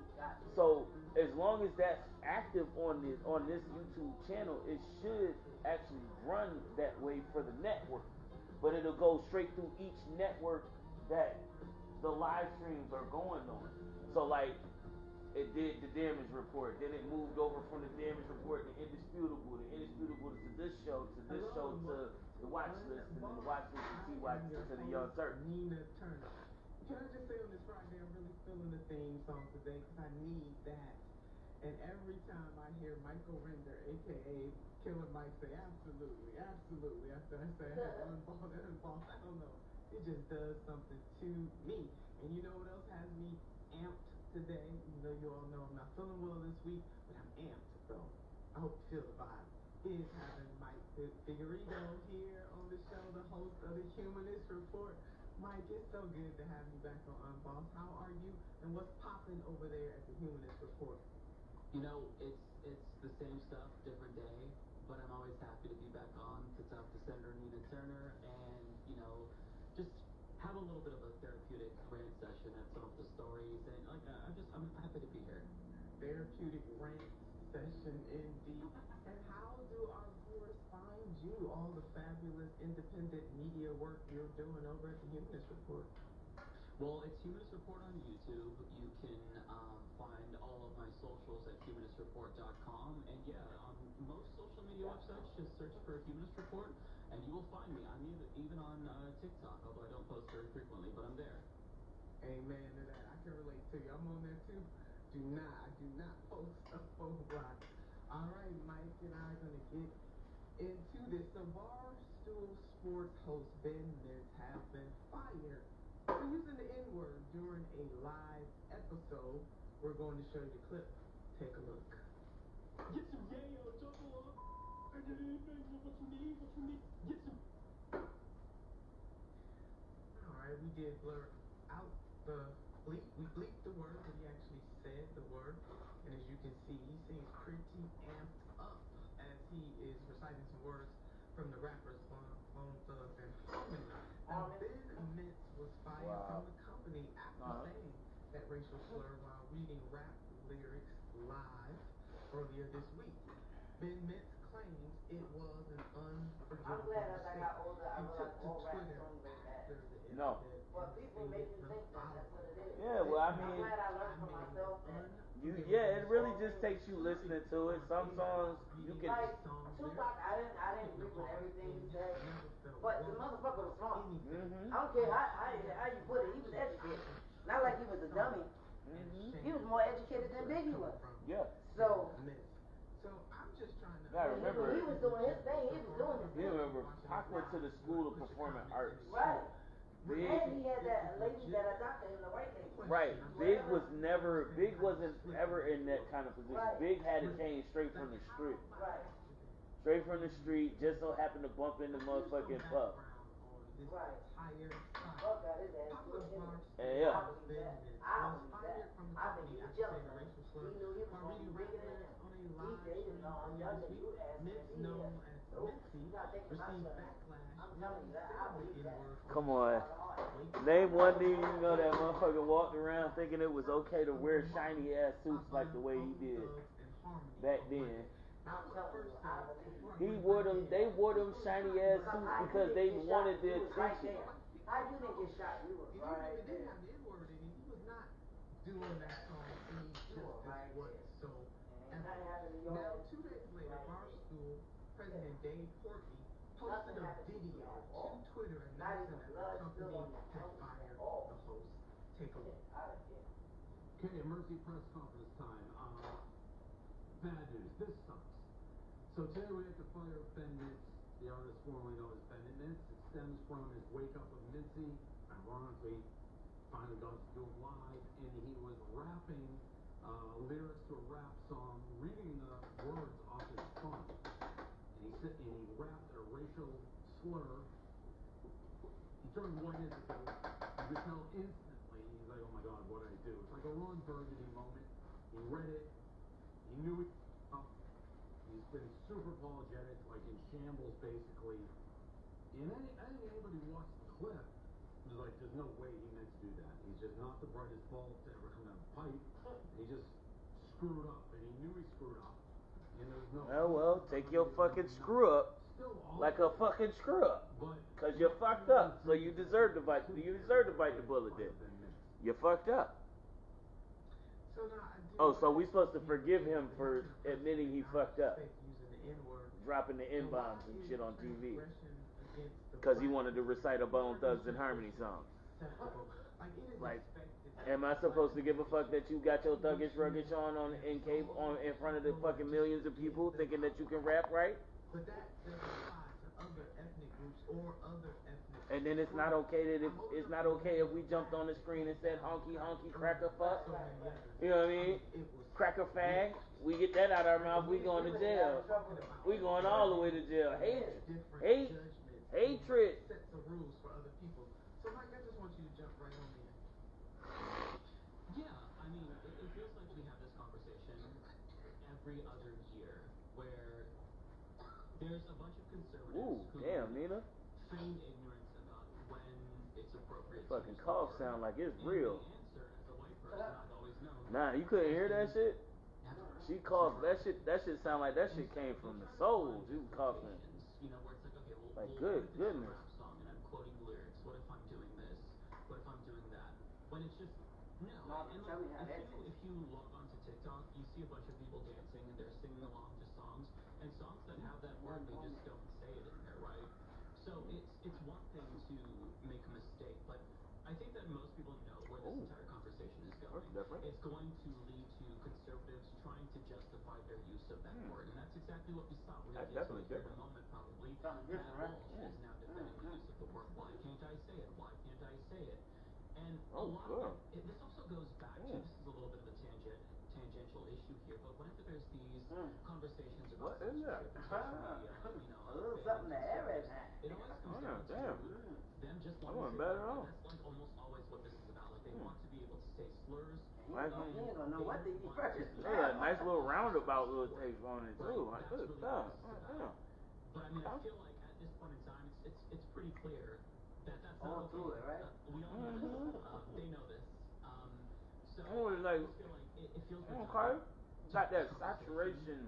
So as long as that's active on this YouTube channel, it should actually run that way for the network. But it'll go straight through each network that the live streams are going on. So like it did the damage report, then it moved over from the damage report to indisputable to this show to the watch list, and then the watch list to T-Watch to the Young Turk. Nina Turner. Can I just say on this Friday, I'm really feeling the theme song today because I need that. And every time I hear Michael Render, a.k.a. Killer Mike, say absolutely, absolutely, after I say I have unboss, I don't know. It just does something to me. And you know what else has me amped today? Even though you all know I'm not feeling well this week, but I'm amped though. I hope you feel the vibe. Is having Mike Figueredo here on the show, the host of the Humanist Report. Mike, it's so good to have you back on Unboss. How are you? And what's popping over there at the Humanist Report? You know, it's the same stuff, different day, but I'm always happy to be back on to talk to Senator Nina Turner and, you know, just have a little bit of a therapeutic rant session at some of the stories, and like I'm happy to be here. Therapeutic rant session indeed. And how do our viewers find you? All the fabulous independent media work you're doing over at the Humanist Report. Well, it's Humanist Report on YouTube. You can find all of my socials at humanistreport.com, and yeah, on most social media websites, just search for Humanist Report, and you will find me. I'm even on TikTok, although I don't post very frequently, but I'm there. Amen to that. I can relate to you. I'm on there too. I do not post a whole lot. All right, Mike and I are going to get into this. So Barstool Sports host Ben Mintz has been fired for using the N-word during a live episode. We're going to show you the clip. Take a look. Get some yayo, jumbo up. What you need. Get some. All right, we did blur out the bleep. We bleeped the word, but he actually said the word. And as you can see, he seems pretty amped up as he is reciting some words from the rappers Bone Thugs and Harmony. Now, Ben Mintz was fired from the company after saying that racial slur while reading rap lyrics live earlier this week. Ben Mintz claims it was an unforgivable mistake and took to Twitter after the incident. Well, people make you think that that's what it is. Yeah, well, I mean, I'm glad I learned from myself that. It really just takes you listening to it. Some songs you can. Like Tupac, I didn't agree with everything he said, but the motherfucker was smart. I don't care how you put it. He was educated, not like he was a dummy. He was more educated than Biggie was. Yeah. So I'm just trying to. I remember. When he was doing his thing, he was doing his thing. You remember? Pac went to the School of Performing Arts. Right. Big. And he had that lady that adopted him, the white lady. Right. Big wasn't ever in that kind of position. Right. Big had it came straight from the street. Right. Straight from the street, just so happened to bump into motherfucking Puff. Right. Fuck got his ass. Yeah. I believe that. I think he was jealous of him. He knew he was going to be bringing it in. He said, y'all said you asked him. Known as Mincy You gotta think of my received son. backlash I'm when telling he you that said I the believe that. N-word from Come his on. wake-up Name one speech. thing you know that motherfucker walked around thinking it was okay to wear shiny ass suits like the way he did back then. I'm telling you, I believe He wore them. They wore them shiny ass suits because they wanted their right attention. there. How you didn't get shot? You was You right didn't even there. have the N-word in it. He was not doing that song any You were justice right there. whatsoever. And nothing happened to your Now, head. 2 days later, Right Barstool President Dave Portnoy posted Nothing a happened to you video at to all. Twitter Not announcing even that blood the spilled company on your had clothes fired at all. the host. Take a look. I don't care. Okay, emergency press conference time. Bad news. This sucks. So today we have to fire Ben Mintz, the artist formerly known as Ben Mintz. It stems from his wake up with Mincy. Ironically, finally got to do it live, and he was rapping lyrics to a rap song, reading the words off his phone. And he rapped a racial slur. He turned white as a ghost. You could tell instantly. He's like, "Oh my God, what did I do?" It's like a Ron Burgundy moment. He read it. He knew it. He's been super apologetic, like in shambles, basically. And I think anybody who watched the clip was like, "There's no way he meant to do that. He's just not the brightest bulb to ever come down the pipe. He just screwed up, and he knew he screwed up. And there's no." Oh well, take your fucking screw up like a fucking screw up, cause you fucked up. So you deserve to bite. You deserve to bite the bullet. Then you fucked up. So now I do Oh, so we supposed to forgive him for admitting he fucked up, using the N-word. dropping the N-bombs and shit on TV, Transgression against the cause he black wanted to recite a Bone Thugs and Harmony song. acceptable. Like, it is Like, expected. am I supposed to give a fuck that you got your thuggish ruggish on in cable on in front of the fucking millions of people thinking that you can rap right? But that doesn't apply to other ethnic groups or other ethnic. And then it's not okay that it's not okay if we jumped on the screen and said honky honky cracker fuck. You know what I mean? Cracker fag. We get that out of our mouth, we going to jail. We going all the way to jail. Hatred. Sets of rules for other people. So Mike, I just want you to jump right on in. Yeah, I mean, it feels like we have this conversation every other year where there's a bunch of conservatives Ooh, who damn, Nina. feign ignorance about when it's appropriate to Fucking use the cough word. sound like it's And real. the answer, as a white person, I've always known. Nah, you couldn't hear that shit? Never. She coughed. That shit sound like that shit came from the soul. She was coughing. You know, where it's like, okay, well, Like, what good if it's goodness. a rap song and I'm quoting lyrics? What if I'm doing this? What if I'm doing that? When it's just no. And tell me how that if you log on to TikTok, you see a bunch of people dancing and they're singing along to songs, and songs that have that word, they just don't say it in there, right? So it's one thing to make a mistake, but I think that most people know where this entire conversation is going. It's going to lead to conservatives trying to justify their use of that word, and that's exactly what we saw. We'll get to it here in a moment, probably. Matt Walsh is now defending the use of the word. Why can't I say it? Why can't I say it? And a lot of this also goes back to, this is a little bit of a tangential issue here, but whenever there's these conversations about censorship and social media, you know, A little something to air it. it always comes down to them just wanting to say better whatever. off. That's like almost always what this is about. Like, they want to be able to say slurs. You ain't gonna know what to eat first. Yeah, nice little roundabout little taste on it too. Like, good stuff. But I mean, I feel like at this point in time, it's pretty clear that that's not okay. Through it, right? We all know this. They know this. So Like, I just feel like it feels okay. Got that saturation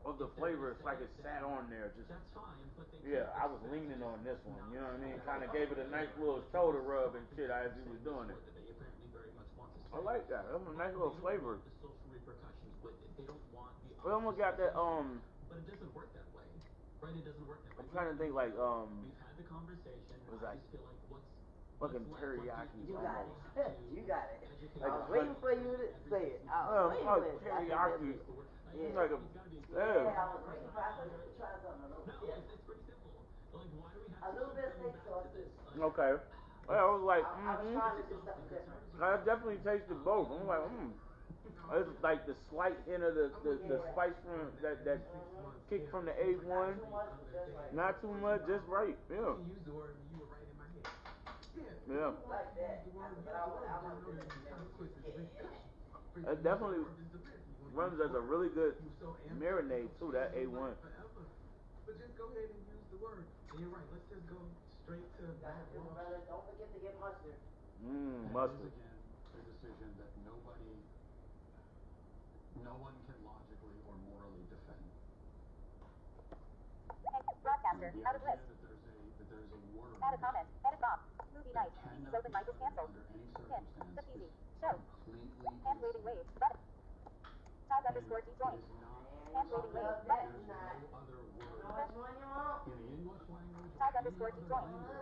of the flavor. It's like it sat on there. Just that's fine, but I was leaning on this one. You know what I mean? Kind of gave it a nice little shoulder rub and shit as he was doing it. They apparently very much want to say. I like that. That's a nice little flavor. The social repercussions with it. They don't want the. We almost got that But it doesn't work that way, right? It doesn't work that way. I'm trying to think like We've had the conversation. Was I like just feel like fucking teriyaki. You got it. You got it. Like I was waiting for you to say it. I was waiting like for it. teriyaki. It's like a I was waiting for you to try something a little bit different. It's pretty simple. Like, why do we have A little bit of steak sauce too. Okay. I was like, I was trying to do something different. I definitely tasted both. I'm like, It's like the slight hint of the spice from that kick from the A1. Not too much, just right. Yeah. You used the word and you were right in my head. Yeah. Like that. It definitely runs as a really good marinade too, that A1. but just go ahead and use the word. And you're right. Let's just go straight to that law. Don't forget to get mustard. Mustard. Again, a decision that no one can logically or morally defend. Broadcaster, The out of idea list. that there's a word Add a comment. Edit box. Movie that night. cannot TV's open be mic is uttered canceled. under any Hint. circumstance The TV. is Show. completely Hand waving insane. wave. Button. Tag And underscore G it join. is not Hand waving wave. there's Button. no other word Which one you want? in the English language or Tag any underscore G other join. language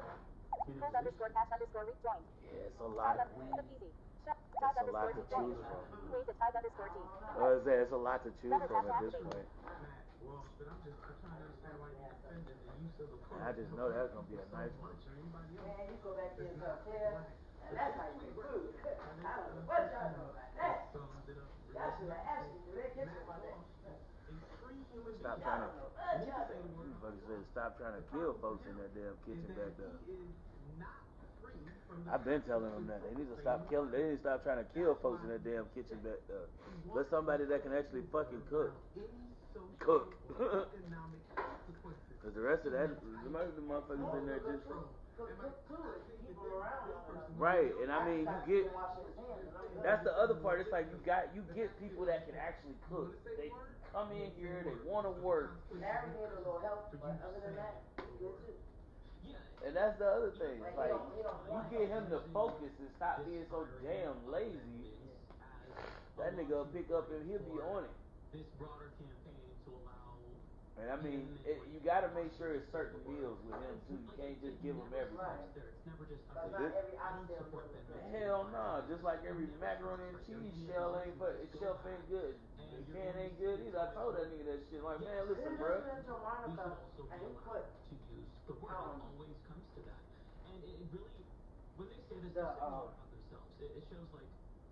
in Hold underscore cash underscore rejoin. Yeah, it's a Tag lot. the PC. Tag That's a lot underscore to G join. choose from. Wait the tag underscore G. It's a lot to choose from at this point. Well, but I'm trying to understand why you defended the use of the word. And I just know that's gonna be a nice one. Or anybody else. Man, you go back to It's your not hotel, black. and that's how you get food. I don't know what y'all know about that. Summed it up really Y'all should have asked me to their kitchen Matt one day. Walsh is a free human Stop being. trying to. Y'all don't know what y'all Say the know. word. Motherfucker said stop trying to kill folks in that damn kitchen Is back that there. he is not free from the I've been telling them that they need to stop killing. They need to stop trying to kill folks in that damn kitchen back there. Let somebody that can actually fucking cook. Cook. economic consequences. Cause the rest of that, the most of the motherfuckers in there just. Cook too is keep them around long enough. Right, and I mean you get. Washing his hands, and I'm good. That's the other part. It's like you get people that can actually cook. They come in here, they want to work, Larry needs a little help, but other than that, he's good too. and that's the other thing. It's like He don't you want get him to focus and stop being so damn lazy. That nigga will pick up and he'll be on it. This broader campaign to allow. And I mean, you got to make sure it's certain meals with him too. You can't just give him everything. It's never just. But not every oxtail meal is good. Hell no, just like every macaroni and cheese shelf ain't good. The can ain't good either. I told that nigga that shit. Like, man, listen, bro. Listen to Monica, and you put To use the word, it always comes to that, and it really, when they say this, The, they're saying a lot about themselves. It shows like.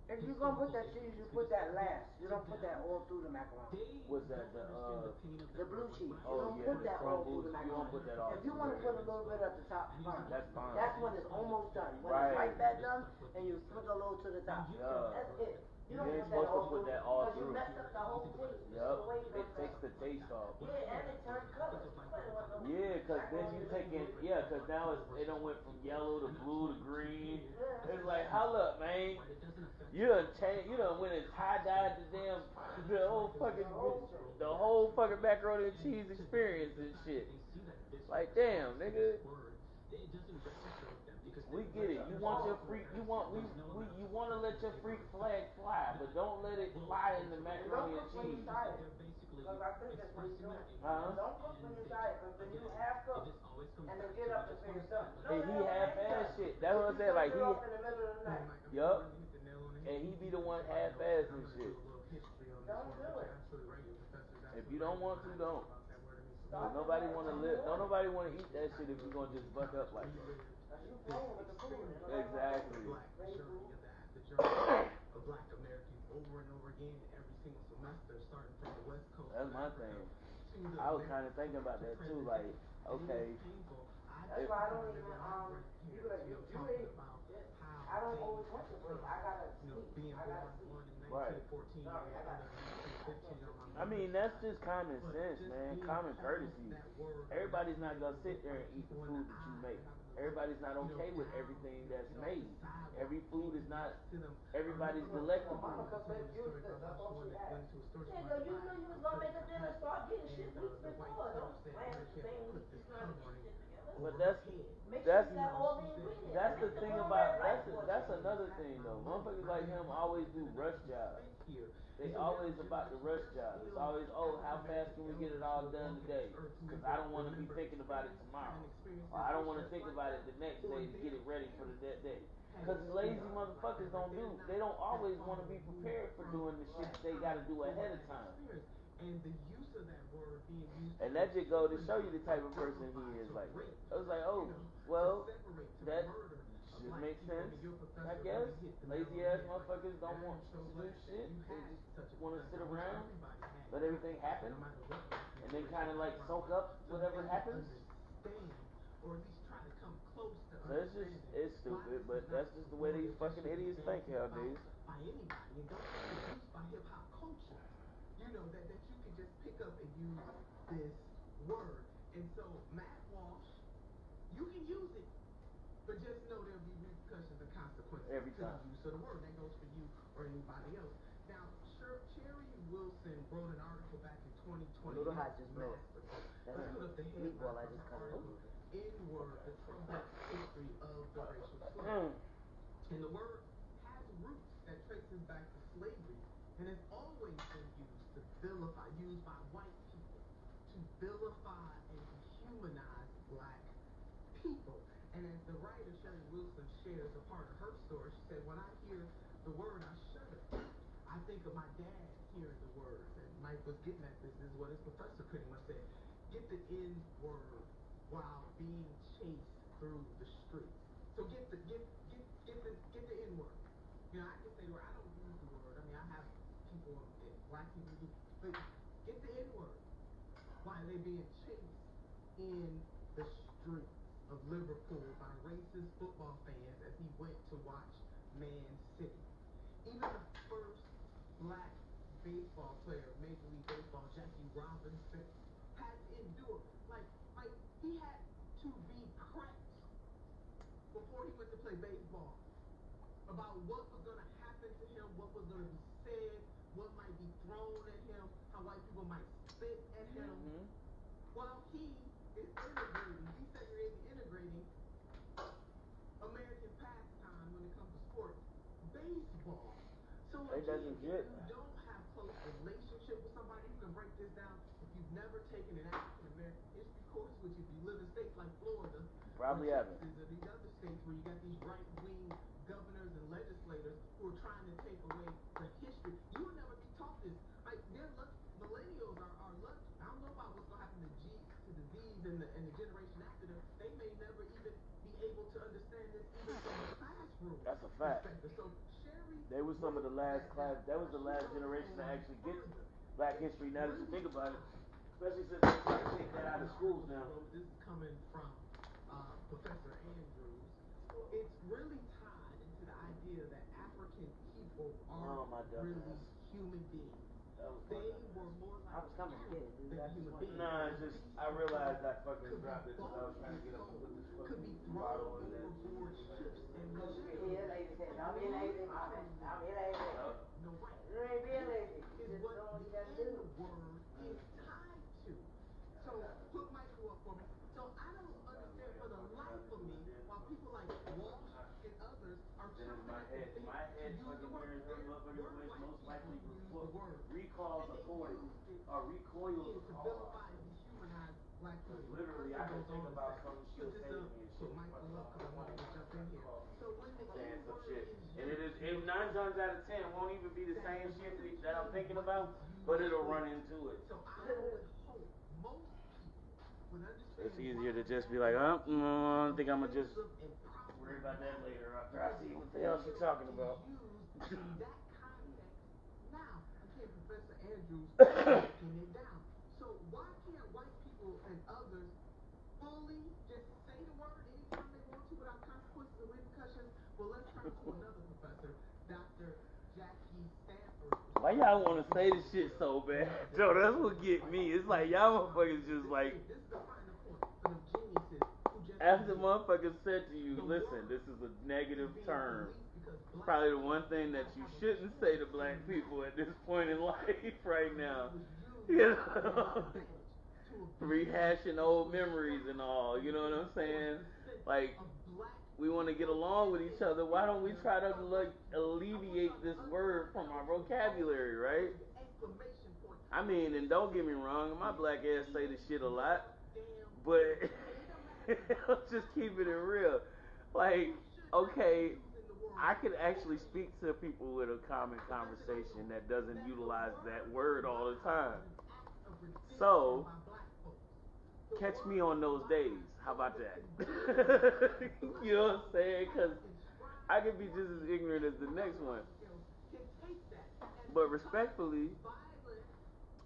if you're gonna put that cheese, you put that last. You don't put that all through the macaroni. What's that? The blue cheese. You Oh don't yeah, put the that all crumbles. through the You don't macaroni. put that all. If you want to put a little bit at the top, fine. That's fine. That's when it's almost done. When Right. it's right back done, and you sprinkle a little to the top. Yeah. That's it. You don't You ain't put that supposed to all put through. that all Because you through. mess up the whole taste. Yup. The way you It mess takes up. the taste off. Yeah, and it turns colors. You ain't want no Yeah, cause then you taking cause now it don't went from yellow to blue to green. It's like, hold up, man. You done went and tie dyed the whole fucking macaroni and cheese experience and shit. Like, damn, nigga. We get it. You want your freak. You want to let your freak flag fly, but don't let it fly in the macaroni and cheese. Because I think that's what he's doing. Huh? Don't cook when you die, because then you half cook. And then get up and say it's done. And he half-ass shit. That's what I'm saying. Like Turn it off in the middle of the night. yup. And he be the one half-ass and shit. Don't do it. If you don't want to, don't. Cause nobody want to live. Don't nobody want to eat that shit if you gonna just buck up like that. Because you playing with the food. Exactly. The journey of black Americans over and over again every single semester, starting from the West Coast. That's my thing. I was kind of thinking about that too. Like, okay. That's why I don't even, you ain't, I don't always want to wait. I gotta sleep. I gotta sleep. Right. Sorry, I gotta I mean, that's just common sense, man. Common courtesy. Everybody's not gonna sit there and eat the food that you make. Everybody's not okay with everything that's made. Every food is not everybody's delectable. Monica said you, that's all she had. Nigga, you knew you was gonna make a dinner, start getting shit weeks before. Don't plan the same week you trying to get shit together. But Make sure you got all the ingredients. that's the Make thing cornbread about right that's for you. another thing though. Motherfuckers like him always do rush jobs. They always about the rush job. It's always, oh, how fast can we get it all done today? Because I don't want to be thinking about it tomorrow. Or I don't want to think about it the next day to get it ready for that day. Because lazy motherfuckers they don't always want to be prepared for doing the shit they got to do ahead of time. And the use of that word being used. And that just go to show you the type of person he is like that. I was like, oh, well, that just makes sense, I guess. Lazy ass motherfuckers don't want to do shit. They just want to sit around, let everything happen, and then kind of like soak up whatever happens. Or at least try to come close to So it's stupid, but that's just the way these fucking idiots think nowadays. By anybody, and don't be used by hip hop culture. You know, that you can just pick up and use this word And so, Matt Walsh, you can use it, but just know there'll be repercussions and consequences Every to the time. use of the word. That goes for you or anybody else. Now, Cherry Wilson wrote an article back in 2020. Little hot just know it. Let's put up the Meatball I headline just from cut the it. article. N-word, the troubled history of the racial slur. And the word has roots that traces back to slavery and has always been used by white people to vilify and dehumanize black people. And as the writer Sherry Wilson shares a part of her story, she said, when I hear the word, I shudder. I think of my dad hearing the words. And Mike was getting at this. This is what his professor pretty much said. Get the N word while being chased through the streets. So get the N word. You know, I can say the word. I don't use the word. I mean, I have people, black people do, but get the N word while they're being chased in the streets of Liverpool by racist football fans as he went to watch Man City. Even the first black baseball player, Major League Baseball, Jackie Robinson, had to endure. Like he had to be prepped before he went to play baseball about what was going to happen to him, what was going to be said, what might be thrown at him, how white people might spit at him, while he is integrating American pastime when it comes to sports, baseball. So again, if you don't have close relationship with somebody who can break this down, if you've never taken an African American history course, which if you live in states like Florida, probably haven't. Texas, or these other states where you got these right-wing governors and legislators who are trying to take away the history, you will never be taught this. Like millennials are lucky. I don't know about what's gonna happen to the Z's and the generation after them. They may never even be able to understand this even from the classroom. That's a fact. So Sherry, they was some of the last class. That was the last generation to actually get Black history. Now that you think about it, especially since they try to take that out of schools now. This is coming from Professor Andrews. It's really tied into the idea that African people are really human beings. They were more like than human beings. Nah, it's just I realized I fucking dropped it because I was trying to get up and put this fucking bottle in there. Overboard ships and Here, lady said, don't be lazy, mommy. Don't be lazy. no right. You ain't being lazy. Is Just what doing what you the gotta do. N-word is tied to. So put Michael up for me. So I don't understand for the life of me why people like Walsh and others are trying My head to use fucking the word. mirrors are motherfuckers which most likely recalls And they authority used it or recoils to of cause. vilify and dehumanize black people. Literally, I can think about something she'll say to me and Put shit. Michael up because I want to jump in here. So when the Saying some N-word shit. is And it is used, 9 times out of 10 won't even be the same shit that I'm thinking about, but it'll run into it. So I would hope most people would understand. It's easier to just be like, I think I'm gonna just worry about that later after I see what the hell she's talking about. Used in that context. Now, again, Professor Andrews breaking it down. So why can't white people and others fully just say the word anytime they want to without consequences or repercussions? Well, let's turn to another professor, Dr. Jackie Stanford. Why y'all want to say this shit so bad? Joe, that's what get me. It's like y'all motherfuckers just like, this is the final point for them geniuses who just after motherfuckers said to you, listen, this is a negative term. Probably the one thing that you shouldn't say to black people at this point in life right now. You know, rehashing old memories and all. You know what I'm saying? Like, we want to get along with each other. Why don't we try to like alleviate this word from our vocabulary, right? I mean, and don't get me wrong, my black ass say this shit a lot, but just keeping it real. Like, okay, I could actually speak to people with a common conversation that doesn't utilize that word all the time. So, catch me on those days. How about that? You know what I'm saying? Because I could be just as ignorant as the next one. But respectfully,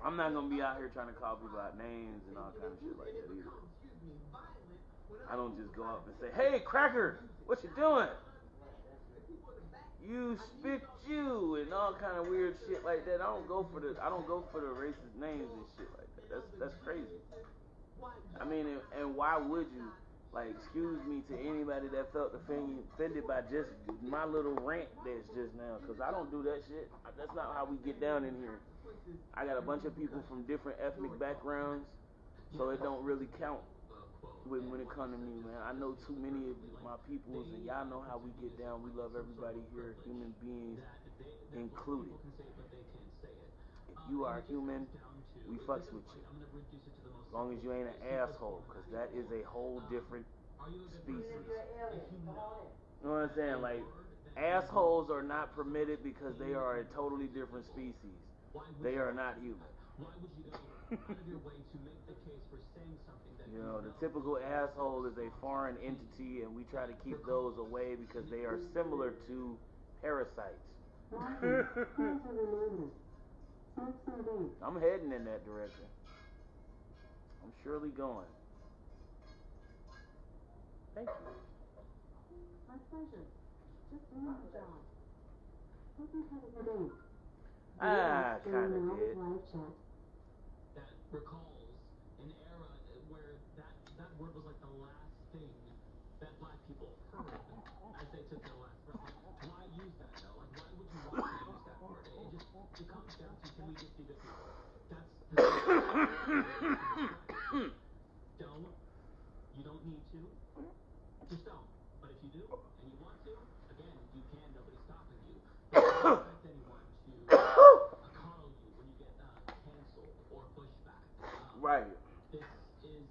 I'm not going to be out here trying to call people out names and all kind of shit like that either. I don't just go up and say, hey, cracker, what you doing? You spit you and all kind of weird shit like that. I don't go for the racist names and shit like that. That's crazy. I mean, and why would you? Like, excuse me to anybody that felt offended by just my little rant that's just now, because I don't do that shit. That's not how we get down in here. I got a bunch of people from different ethnic backgrounds, so it don't really count when it comes to me, man. I know too many of my peoples, and y'all know how we get down. We love everybody here, human beings included. If you are human, we fucks with you. As long as you ain't an asshole, because that is a whole different species. You know what I'm saying? Like, assholes are not permitted because they are a totally different species. They are not human. You know, the typical asshole is a foreign entity, and we try to keep those away because they are similar to parasites. I'm heading in that direction. I'm surely going. Thank you. My pleasure. Just doing the job. Hope you had a good day. Kind of did. Live chat. That recalls an era where that word was like the last thing that black people heard as they took their last breath. Like, why use that though? Like, why would you want to use that word? It comes down to, can we just be good people? That's the don't. You don't need to. Just don't. But if you do and you want to, again, you can. Nobody's stopping you. Don't expect anyone to coddle you when you get canceled or pushed back. Right. This is.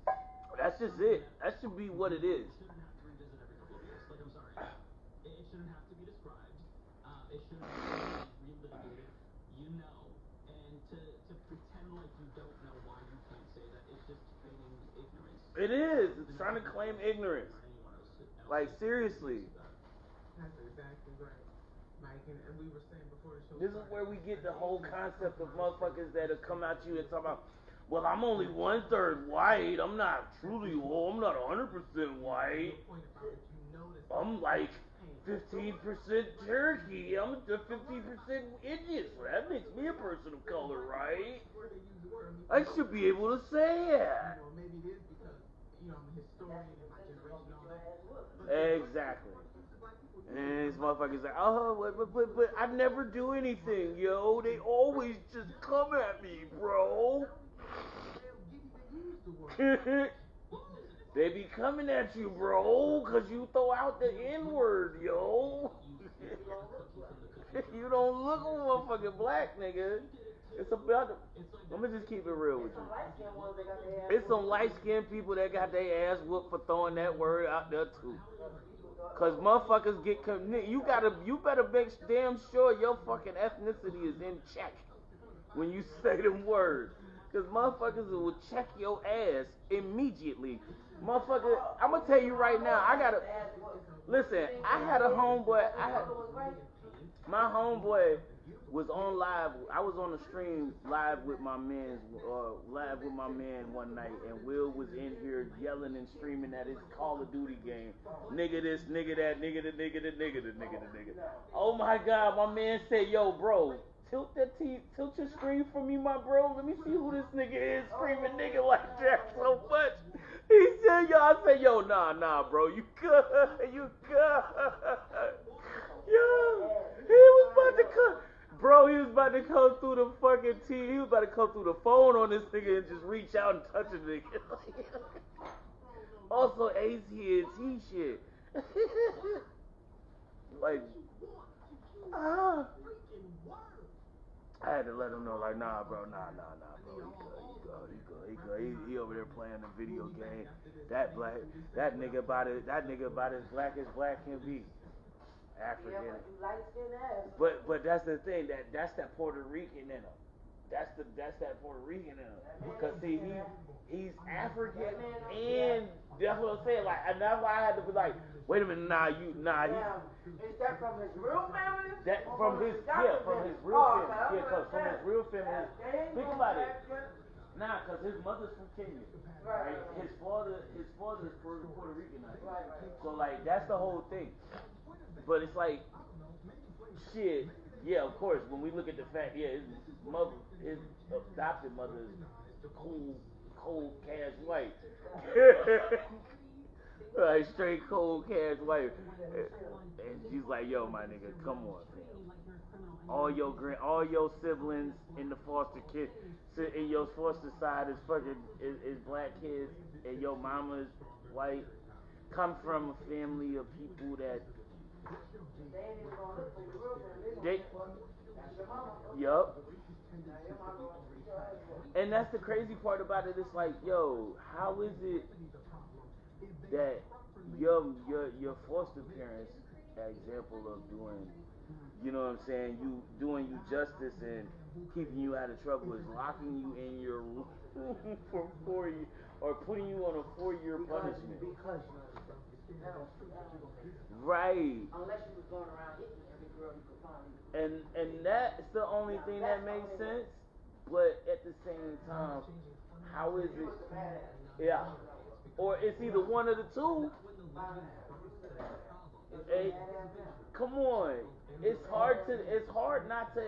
That's just it. That should be what it is. You shouldn't have to revisit every couple of years. Like, I'm sorry. It shouldn't have to be described. It shouldn't have to be relitigated. You know. And to pretend like you don't know why you can't say that, it's just feigning ignorance. It is. It's trying to claim ignorance. Like, seriously. That's exactly right, Mike. And we were saying before the show. This is where we get the whole concept of motherfuckers that'll come at you and talk about, well, I'm only 1/3 white. I'm not truly whole. I'm not 100% white. I'm like 15% Cherokee. I'm just 15% Indian. So that makes me a person of color, right? I should be able to say that. You know, maybe it is because, you know, I'm a historian in my generation and all that. Exactly. And these motherfuckers like, oh, but I never do anything, yo. They always just come at me, bro. They be coming at you, bro, because you throw out the N-word, yo. You don't look a motherfucking black, nigga. It's about the... Let me just keep it real with you. It's some light-skinned people that got their ass whooped for throwing that word out there, too. Cause motherfuckers get you better make damn sure your fucking ethnicity is in check when you say them words. Cause motherfuckers will check your ass immediately. Motherfucker, I'm gonna tell you right now, listen, I had a homeboy, my homeboy was on live. I was on the stream live with my man one night, and Will was in here yelling and screaming at his Call of Duty game. Nigga this, nigga that, nigga the nigga the nigga the nigga the nigga. Oh my God, my man said, yo, bro, tilt your screen for me, my bro. Let me see who this nigga is screaming nigga like that so much. He said, yo, I said, yo, nah, bro, you good. Yo, he was about to come. Bro, he was about to come through the fucking TV. He was about to come through the phone on this nigga and just reach out and touch a nigga. Also, AT&T shit. Like, I had to let him know, like, nah, bro, nah, bro, he good. He over there playing the video game. That nigga about as black as black can be. African. But that's the thing, that's that Puerto Rican in him. That's that Puerto Rican in him. Cause see, he's African, and that's what I'm saying. Like, and that's why I had to be like, wait a minute, Is that from his real family? That from his real family. Yeah, cause from his real family. Think about it. Nah, cause his mother's from Kenya. Right? His father is Puerto Rican. Right. So like, that's the whole thing. But it's like, shit, yeah, of course, when we look at the fact, yeah, his adopted mother is cold cash white. Like straight cold cash white. And she's like, yo, my nigga, come on, fam. All your siblings in the foster kid, in your foster side is fucking is black kids, and your mama is white. Come from a family of people that they, yup. And that's the crazy part about it. It's like, yo, how is it that your foster parents, an example of doing, you know what I'm saying, you doing you justice and keeping you out of trouble is locking you in your room for 4 years or putting you on a 4-year punishment. Because you're a Right. unless you was going around hitting every girl you could find. And that's the only thing that makes sense. But at the same time, how is it? Yeah. Or it's either one of the two. Hey, come on. It's hard not to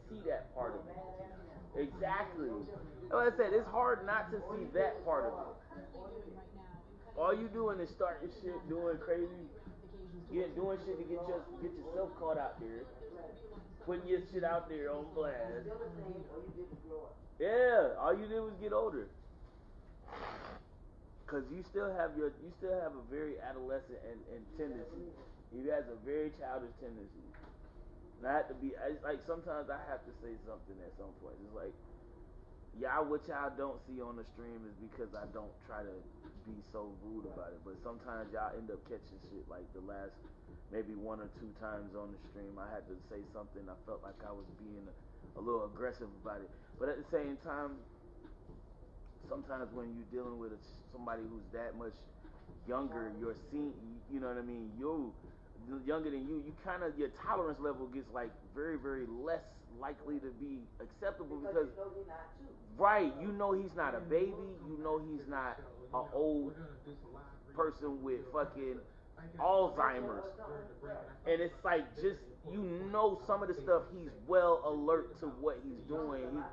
see that part of it. Exactly. Like I said, it's hard not to see that part of it. All you doing is starting shit, doing crazy, doing shit to get yourself caught out there, putting your shit out there on blast. Yeah, all you did was get older. Cause you still have a very adolescent and tendency. He has a very childish tendency. Not to be, like sometimes I have to say something at some point. It's like, what y'all don't see on the stream is because I don't try to be so rude about it. But sometimes y'all end up catching shit. Like the last maybe 1 or 2 times on the stream, I had to say something. I felt like I was being a little aggressive about it. But at the same time, sometimes when you're dealing with somebody who's that much younger, you know what I mean, younger than you kind of, your tolerance level gets like very, very less likely to be acceptable because you know he's not too. Right, you know he's not a baby, you know he's not an old person with fucking Alzheimer's, and it's like just, you know, some of the stuff he's well alert to what he's doing,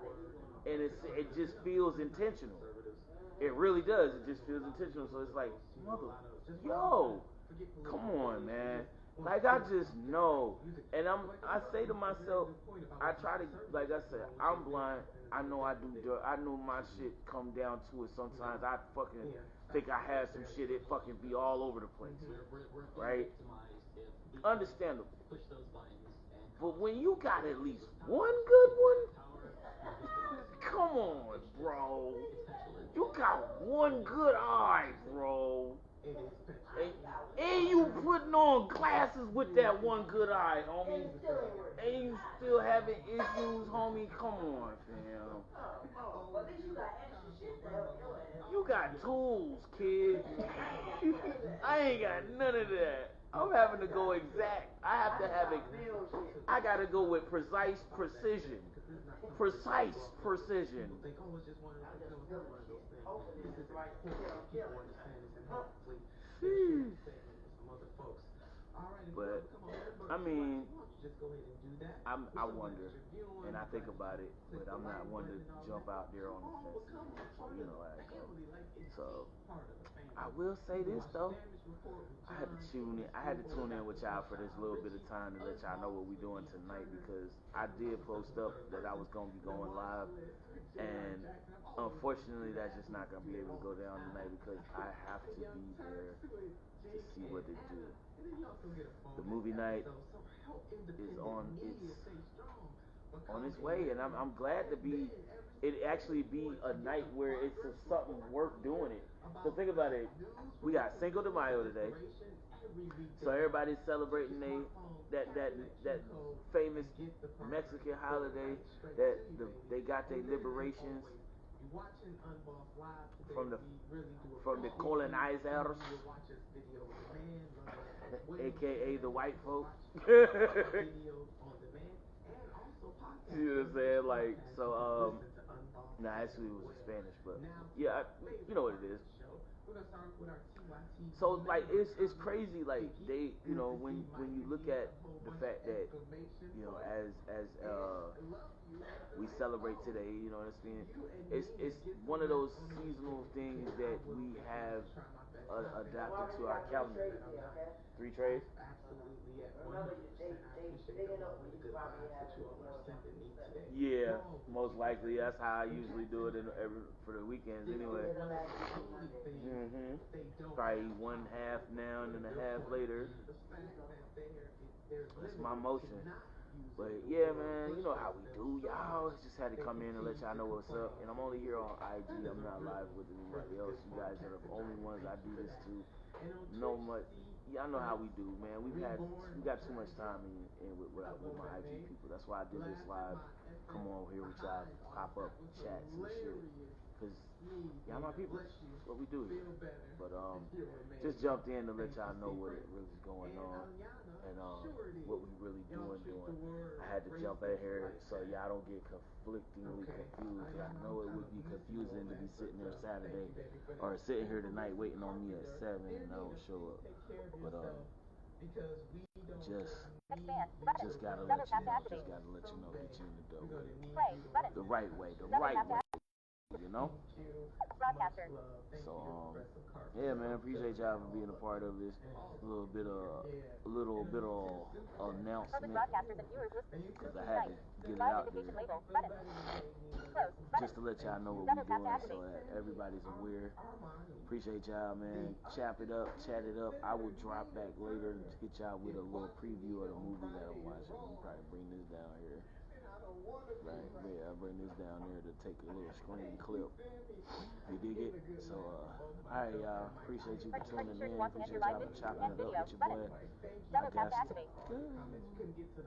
and it just feels intentional. It really does. It just feels intentional. So it's like, yo, come on, man. Like I just know, and I say to myself, I try to, like I said, I'm blind. I know I know my shit come down to it. Sometimes I fucking think I have some shit. It fucking be all over the place, right? Understandable. But when you got at least one good one, come on, bro. You got one good eye, bro. And you putting on glasses with that one good eye, homie. And you still having issues, homie. Come on, fam. You got tools, kid. I ain't got none of that. I'm having to go exact. I have to have it. I gotta go with precise precision. Precise precision. But I mean, I wonder, and I think about it, but I'm not one to jump out there on the fence. You know how it goes. So I will say this though. I had to tune in with y'all for this little bit of time to let y'all know what we doing tonight, because I did post up that I was gonna be going live, and unfortunately that's just not gonna be able to go down tonight because I have to be there to see what they do. The movie night is on its way, and I'm glad to be. It actually be a night where it's something worth doing it. So think about it. We got Cinco de Mayo today, so everybody's celebrating that famous Mexican holiday that they got their liberations from the colonizers, aka the white folk. You know what I'm saying? Like, so, no, actually it was in Spanish, but yeah, you know what it is. So like it's crazy, like they, you know, when you look at the fact that, you know, as we celebrate today, you know what I'm saying, it's one of those seasonal things that we have adapted to our calendar. 3 trays? Absolutely, at Remember, 100%. I appreciate the love and the good vibes that you all are sending me today. Yeah, most likely. That's how I usually do it for the weekends anyway. Probably one half now and then a half later. That's my motion. But yeah, man, you know how we do. Y'all just had to come in and let y'all know what's up. And I'm only here on IG. I'm not live with anybody else. You guys are the only ones I do this to. No much. Y'all know how we do, man. We got too much time in with my IG people. That's why I did this live. Come on here with y'all, pop up chats and shit. Cause y'all my people. That's what we do here. But just jumped in to let y'all know what it really is going on and what we really doing. I had to jump in here so y'all don't get conflictingly confused. I know it would be confusing to be sitting there Saturday or sitting here tonight waiting on me at 7 and I don't show up. But just gotta let you know, get you in the door with it. The right way, you know? Broadcaster. So yeah, man, appreciate y'all for being a part of this little bit of announcement. Broadcasters and viewers listening. Cause I had to get it Live out invitation there. label. Button. Close. Button. Just to let y'all know what we're doing so that everybody's aware. Appreciate y'all, man. Chap it up, chat it up. I will drop back later to hit y'all with a little preview of the movie that I'm watching. We'll probably bring this down here. Right, yeah, I'll bring this down here to take a little screen clip. You dig it? So, alright, y'all. Appreciate you for tuning in. Appreciate y'all for chopping it up with your boy. Double tap to activate.